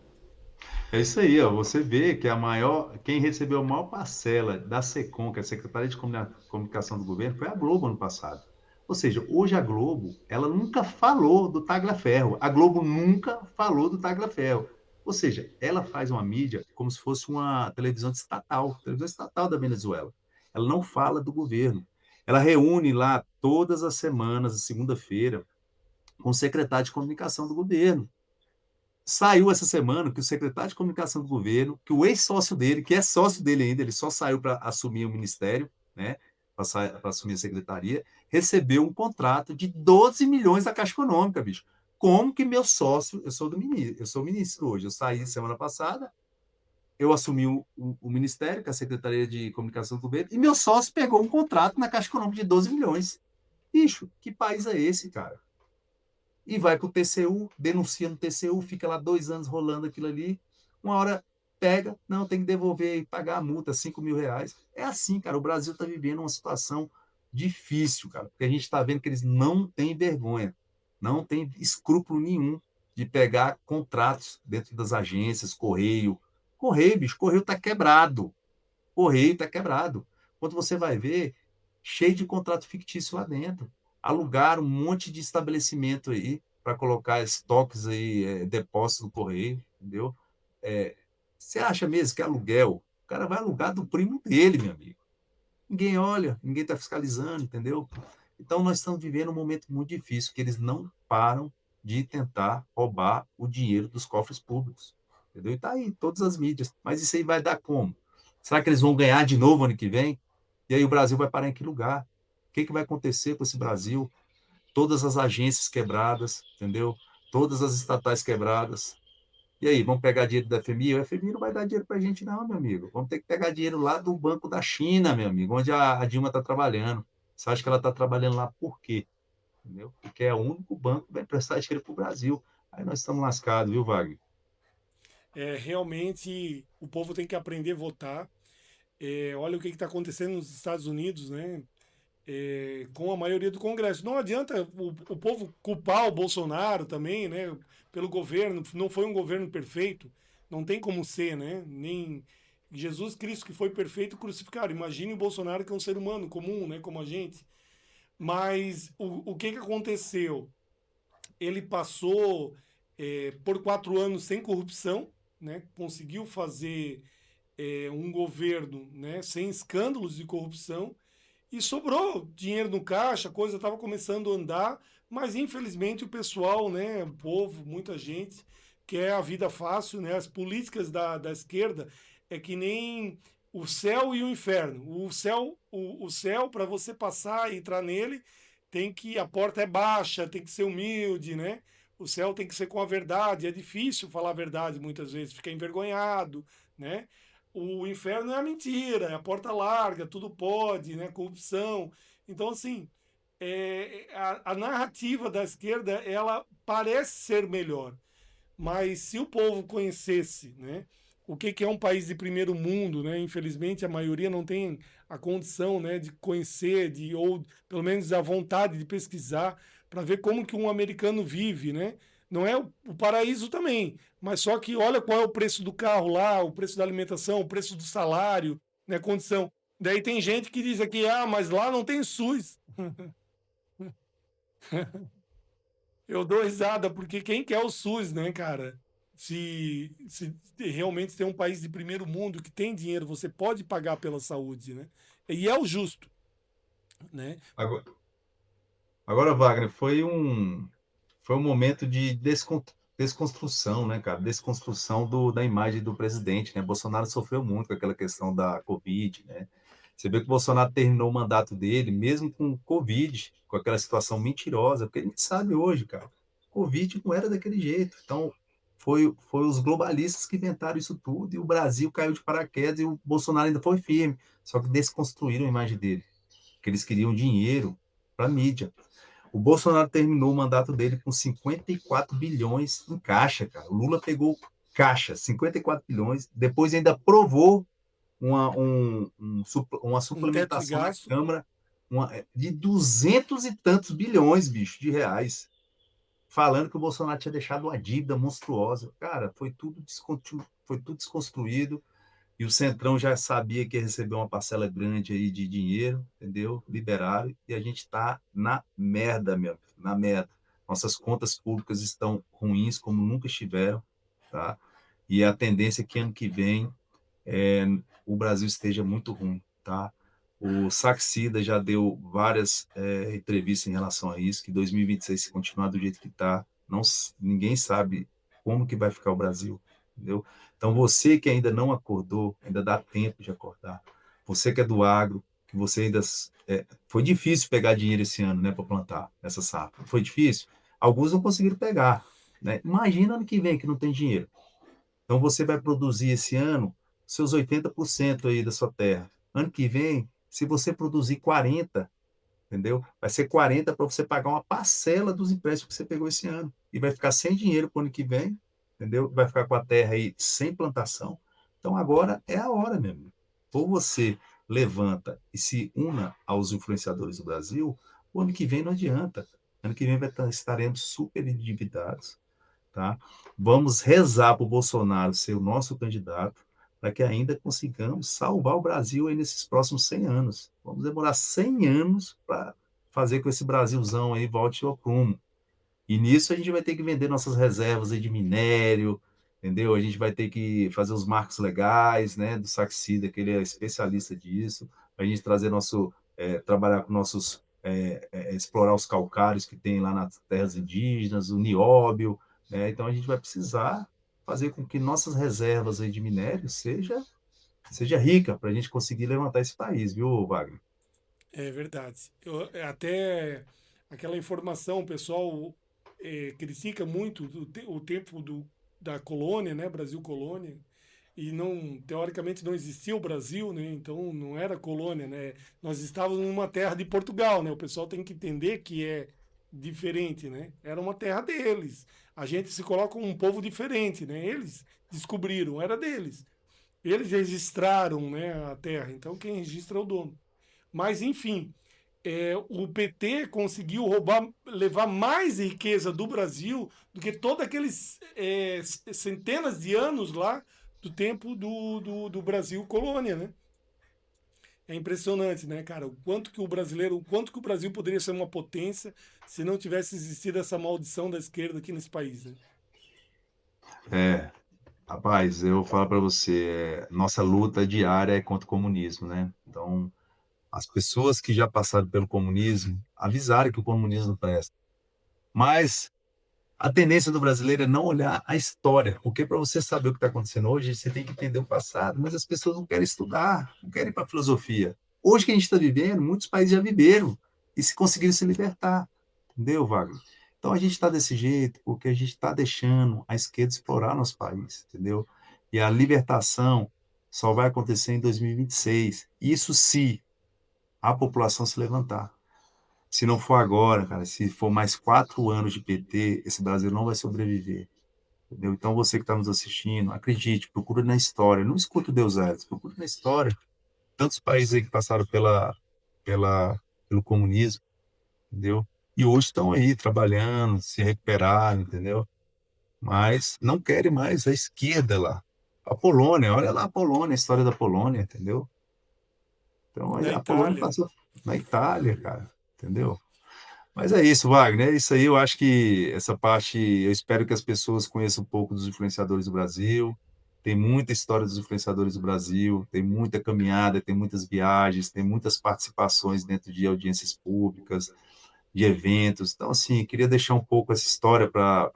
[SPEAKER 2] É isso aí, ó. Você vê que quem recebeu a maior parcela da SECOM, que é a Secretaria de Comunicação do Governo, foi a Globo ano passado. Ou seja, hoje a Globo, ela nunca falou do Tagliaferro. A Globo nunca falou do Tagliaferro. Ou seja, ela faz uma mídia como se fosse uma televisão estatal da Venezuela. Ela não fala do governo. Ela reúne lá todas as semanas, segunda-feira, com o secretário de comunicação do governo. Saiu essa semana que o secretário de comunicação do governo, que o ex-sócio dele, que é sócio dele ainda, ele só saiu para assumir o ministério, né, para assumir a secretaria, recebeu um contrato de 12 milhões da Caixa Econômica, bicho. Como que meu sócio, eu sou ministro hoje, eu saí semana passada, eu assumi o ministério, que é a Secretaria de Comunicação do Governo, e meu sócio pegou um contrato na Caixa Econômica de 12 milhões. Bicho, que país é esse, cara? E vai para o TCU, denuncia no TCU, fica lá 2 anos rolando aquilo ali, uma hora pega, não, tem que devolver e pagar a multa, 5 mil reais. É assim, cara, o Brasil está vivendo uma situação difícil, cara, porque a gente está vendo que eles não têm vergonha, não têm escrúpulo nenhum de pegar contratos dentro das agências, Correio, bicho, Correio está quebrado. Correio está quebrado. Quando você vai ver, cheio de contrato fictício lá dentro. Alugaram um monte de estabelecimento aí para colocar estoques aí, depósitos do Correio, entendeu? É, você acha mesmo que aluguel? O cara vai alugar do primo dele, meu amigo. Ninguém olha, ninguém está fiscalizando, entendeu? Então nós estamos vivendo um momento muito difícil, que eles não param de tentar roubar o dinheiro dos cofres públicos. Entendeu? E está aí, todas as mídias. Mas isso aí vai dar como? Será que eles vão ganhar de novo ano que vem? E aí o Brasil vai parar em que lugar? O que, que vai acontecer com esse Brasil? Todas as agências quebradas, entendeu? Todas as estatais quebradas. E aí, vamos pegar dinheiro da FMI? A FMI não vai dar dinheiro para a gente, não, meu amigo. Vamos ter que pegar dinheiro lá do Banco da China, meu amigo, onde a Dilma está trabalhando. Você acha que ela está trabalhando lá por quê? Entendeu? Porque é o único banco que vai prestar dinheiro para o Brasil. Aí nós estamos lascados, viu, Wagner?
[SPEAKER 1] Realmente o povo tem que aprender a votar. Olha o que está acontecendo nos Estados Unidos, né? com a maioria do Congresso. Não adianta o povo culpar o Bolsonaro também, né? Pelo governo. Não foi um governo perfeito. Não tem como ser, né? Nem Jesus Cristo, que foi perfeito, crucificado. Imagine o Bolsonaro, que é um ser humano comum, né? Como a gente. Mas o que aconteceu? Ele passou por 4 anos sem corrupção, né? Conseguiu fazer um governo, né? Sem escândalos de corrupção, e sobrou dinheiro no caixa, a coisa estava começando a andar, mas infelizmente o pessoal, né, o povo, muita gente, quer a vida fácil, né? As políticas da esquerda é que nem o céu e o inferno. O céu para você passar e entrar nele, a porta é baixa, tem que ser humilde, né? O céu tem que ser com a verdade, é difícil falar a verdade muitas vezes, fica envergonhado, né? O inferno é a mentira, é a porta larga, tudo pode, né? Corrupção. Então, assim, a narrativa da esquerda, ela parece ser melhor, mas se o povo conhecesse, né, o que é um país de primeiro mundo, né? Infelizmente, a maioria não tem a condição, né, de conhecer, ou pelo menos a vontade de pesquisar para ver como que um americano vive, né? Não é o paraíso também, mas só que olha qual é o preço do carro lá, o preço da alimentação, o preço do salário, né, condição. Daí tem gente que diz aqui, mas lá não tem SUS. Eu dou risada, porque quem quer o SUS, né, cara? Se realmente tem um país de primeiro mundo que tem dinheiro, você pode pagar pela saúde, né? E é o justo, né?
[SPEAKER 2] Agora, agora, Wagner, foi um momento de desconstrução, né, cara? Desconstrução da imagem do presidente, né? Bolsonaro sofreu muito com aquela questão da Covid, né? Você vê que o Bolsonaro terminou o mandato dele, mesmo com Covid, com aquela situação mentirosa, porque a gente sabe hoje, cara, Covid não era daquele jeito. Então, foi os globalistas que inventaram isso tudo, e o Brasil caiu de paraquedas, e o Bolsonaro ainda foi firme. Só que desconstruíram a imagem dele, que eles queriam dinheiro para mídia. O Bolsonaro terminou o mandato dele com 54 bilhões em caixa, cara. O Lula pegou caixa, 54 bilhões, depois ainda aprovou uma
[SPEAKER 1] Um teto de
[SPEAKER 2] suplementação na
[SPEAKER 1] gasto.
[SPEAKER 2] Câmara de 200 e tantos bilhões, bicho, de reais, falando que o Bolsonaro tinha deixado uma dívida monstruosa. Cara, foi tudo desconstruído, e o Centrão já sabia que ia receber uma parcela grande aí de dinheiro, entendeu? Liberaram, e a gente está na merda, meu, na merda. Nossas contas públicas estão ruins como nunca estiveram, tá? E a tendência é que ano que vem o Brasil esteja muito ruim, tá? O Saxida já deu várias entrevistas em relação a isso, que 2026, se continuar do jeito que está, ninguém sabe como que vai ficar o Brasil, entendeu? Então, você que ainda não acordou, ainda dá tempo de acordar. Você que é do agro, que você ainda... foi difícil pegar dinheiro esse ano, né, para plantar essa safra. Foi difícil. Alguns não conseguiram pegar, né? Imagina ano que vem que não tem dinheiro. Então, você vai produzir esse ano seus 80% aí da sua terra. Ano que vem, se você produzir 40, entendeu? Vai ser 40 para você pagar uma parcela dos empréstimos que você pegou esse ano. E vai ficar sem dinheiro para o ano que vem, entendeu? Vai ficar com a terra aí sem plantação. Então, agora é a hora mesmo. Ou você levanta e se una aos influenciadores do Brasil, o ano que vem não adianta. Ano que vem estaremos super endividados, tá? Vamos rezar para o Bolsonaro ser o nosso candidato, para que ainda consigamos salvar o Brasil aí nesses próximos 100 anos. Vamos demorar 100 anos para fazer com que esse Brasilzão aí volte ao prumo. E nisso a gente vai ter que vender nossas reservas aí de minério, entendeu? A gente vai ter que fazer os marcos legais, né, do Saxida, que ele é especialista disso, a gente trazer trabalhar com nossos, explorar os calcários que tem lá nas terras indígenas, o nióbio, né? Então a gente vai precisar fazer com que nossas reservas aí de minério seja rica para a gente conseguir levantar esse país, viu, Wagner?
[SPEAKER 1] É verdade. Até aquela informação, o pessoal critica muito o tempo da colônia, né? Brasil colônia. E não, teoricamente não existia o Brasil, né? Então não era colônia, né? Nós estávamos numa terra de Portugal, né? O pessoal tem que entender que é diferente, né? Era uma terra deles. A gente se coloca como um povo diferente, né? Eles descobriram, era deles. Eles registraram, né, a terra. Então quem registra é o dono. Mas enfim, o PT conseguiu levar mais riqueza do Brasil do que todos aqueles centenas de anos lá do tempo do Brasil colônia, né? É impressionante, né, cara? O quanto que o Brasil poderia ser uma potência se não tivesse existido essa maldição da esquerda aqui nesse país, né?
[SPEAKER 2] Rapaz, eu falo para você, nossa luta diária é contra o comunismo, né? Então, as pessoas que já passaram pelo comunismo avisaram que o comunismo não presta. Mas a tendência do brasileiro é não olhar a história, porque para você saber o que está acontecendo hoje, você tem que entender o passado, mas as pessoas não querem estudar, não querem ir para a filosofia. Hoje que a gente está vivendo, muitos países já viveram e se conseguiram se libertar, entendeu, Wagner? Então a gente está desse jeito porque a gente está deixando a esquerda explorar nosso país, entendeu? E a libertação só vai acontecer em 2026. Isso se a população se levantar. Se não for agora, cara, se for mais 4 anos de PT, esse Brasil não vai sobreviver. Entendeu? Então, você que está nos assistindo, acredite, procure na história. Não escute o Deus Eras, procure na história. Tantos países aí que passaram pelo comunismo, entendeu? E hoje estão aí trabalhando, se recuperaram, entendeu? Mas não querem mais a esquerda lá. A Polônia, olha lá a Polônia, a história da Polônia, entendeu? Então, aí
[SPEAKER 1] Na
[SPEAKER 2] a Polônia
[SPEAKER 1] Itália.
[SPEAKER 2] passou na Itália, cara, entendeu? Mas é isso, Wagner. É isso aí. Eu acho que essa parte, eu espero que as pessoas conheçam um pouco dos influenciadores do Brasil. Tem muita história dos influenciadores do Brasil, tem muita caminhada, tem muitas viagens, tem muitas participações dentro de audiências públicas, de eventos. Então, assim, queria deixar um pouco essa história para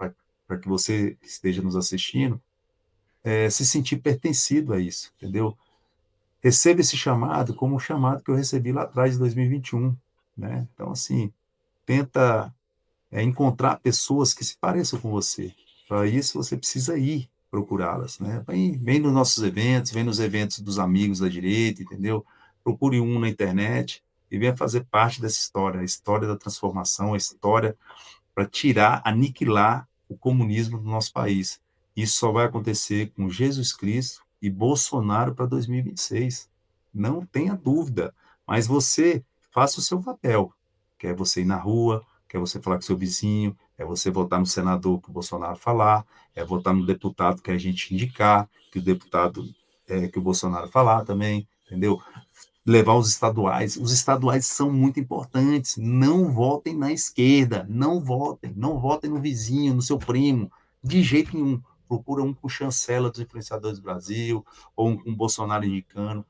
[SPEAKER 2] que você que esteja nos assistindo se sentir pertencido a isso, entendeu? Receba esse chamado como o chamado que eu recebi lá atrás, em 2021, né? Então, assim, tenta encontrar pessoas que se pareçam com você. Para isso, você precisa ir procurá-las, né? Vem nos nossos eventos, vem nos eventos dos amigos da direita, entendeu? Procure um na internet e venha fazer parte dessa história, a história da transformação, a história para tirar, aniquilar o comunismo do nosso país. Isso só vai acontecer com Jesus Cristo e Bolsonaro para 2026. Não tenha dúvida. Mas você faça o seu papel. Quer você ir na rua, quer você falar com seu vizinho, é você votar no senador que o Bolsonaro falar, é votar no deputado que a gente indicar, que o deputado que o Bolsonaro falar também, entendeu? Levar os estaduais. Os estaduais são muito importantes. Não votem na esquerda. Não votem. Não votem no vizinho, no seu primo. De jeito nenhum. Procura um com chancela dos influenciadores do Brasil, ou um com Bolsonaro indicando.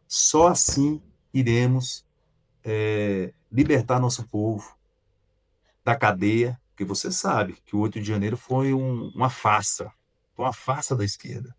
[SPEAKER 2] Só assim iremos libertar nosso povo da cadeia, porque você sabe que o 8 de janeiro foi uma farsa da esquerda.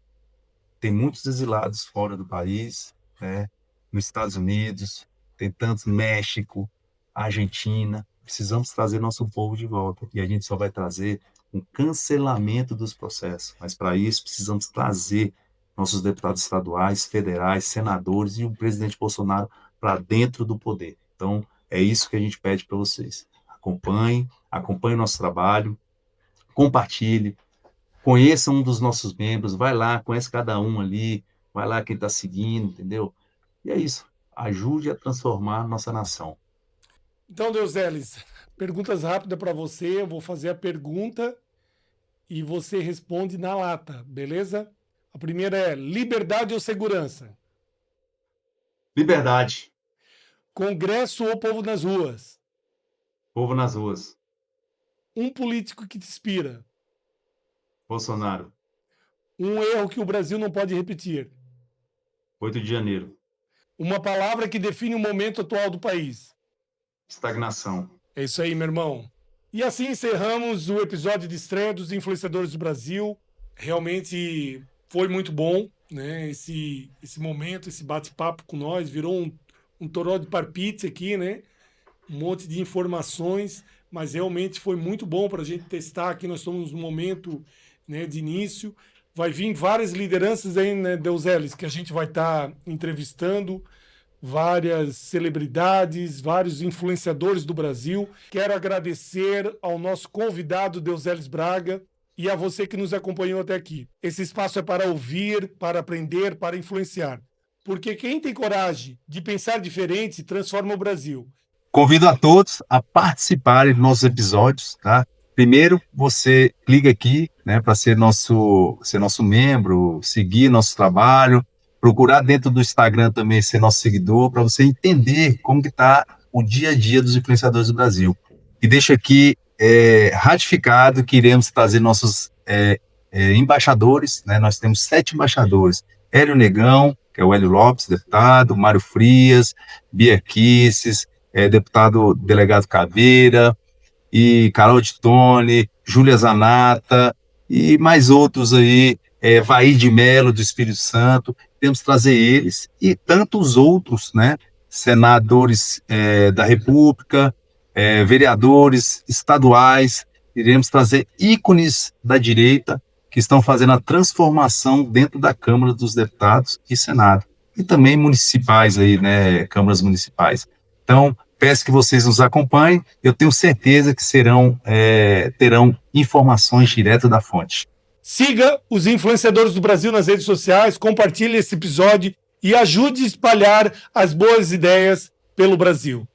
[SPEAKER 2] Tem muitos exilados fora do país, né? Nos Estados Unidos, tem tantos México, Argentina. Precisamos trazer nosso povo de volta. E a gente só vai trazer um cancelamento dos processos. Mas para isso precisamos trazer nossos deputados estaduais, federais, senadores e o presidente Bolsonaro para dentro do poder. Então, é isso que a gente pede para vocês. Acompanhe o nosso trabalho, compartilhe, conheça um dos nossos membros, vai lá, conhece cada um ali, vai lá quem está seguindo, entendeu? E é isso. Ajude a transformar nossa nação.
[SPEAKER 1] Então, Deuseles, perguntas rápidas para você. Eu vou fazer a pergunta e você responde na lata, beleza? A primeira é liberdade ou segurança?
[SPEAKER 3] Liberdade.
[SPEAKER 1] Congresso ou povo nas ruas?
[SPEAKER 3] Povo nas ruas.
[SPEAKER 1] Um político que te inspira?
[SPEAKER 3] Bolsonaro.
[SPEAKER 1] Um erro que o Brasil não pode repetir?
[SPEAKER 3] 8 de janeiro.
[SPEAKER 1] Uma palavra que define o momento atual do país?
[SPEAKER 3] Estagnação.
[SPEAKER 1] É isso aí, meu irmão. E assim encerramos o episódio de estreia dos Influenciadores do Brasil. Realmente foi muito bom, né? Esse momento, esse bate-papo com nós, virou um toró de parpite aqui, né? Um monte de informações, mas realmente foi muito bom para a gente testar aqui. Nós estamos num momento, né, de início. Vai vir várias lideranças aí, né, Deuseles, que a gente vai estar entrevistando, várias celebridades, vários influenciadores do Brasil. Quero agradecer ao nosso convidado, Deuseles Braga, e a você que nos acompanhou até aqui. Esse espaço é para ouvir, para aprender, para influenciar. Porque quem tem coragem de pensar diferente transforma o Brasil.
[SPEAKER 2] Convido a todos a participarem dos nossos episódios, tá? Primeiro, você clica aqui, né, para ser nosso membro, seguir nosso trabalho, procurar dentro do Instagram também ser nosso seguidor, para você entender como que está o dia a dia dos influenciadores do Brasil. E deixo aqui ratificado que iremos trazer nossos embaixadores, né? Nós temos 7 embaixadores. Hélio Negão, que é o Hélio Lopes, deputado, Mário Frias, Bia Kisses, deputado delegado Caveira, e Carol de Tone, Júlia Zanata, e mais outros aí, Vaí de Mello, do Espírito Santo. Temos que trazer eles, e tantos outros, né? Senadores da República, vereadores estaduais, iremos trazer ícones da direita que estão fazendo a transformação dentro da Câmara dos Deputados e Senado, e também municipais aí, né, câmaras municipais. Então, peço que vocês nos acompanhem, eu tenho certeza que terão informações direto da fonte.
[SPEAKER 1] Siga os influenciadores do Brasil nas redes sociais, compartilhe esse episódio e ajude a espalhar as boas ideias pelo Brasil.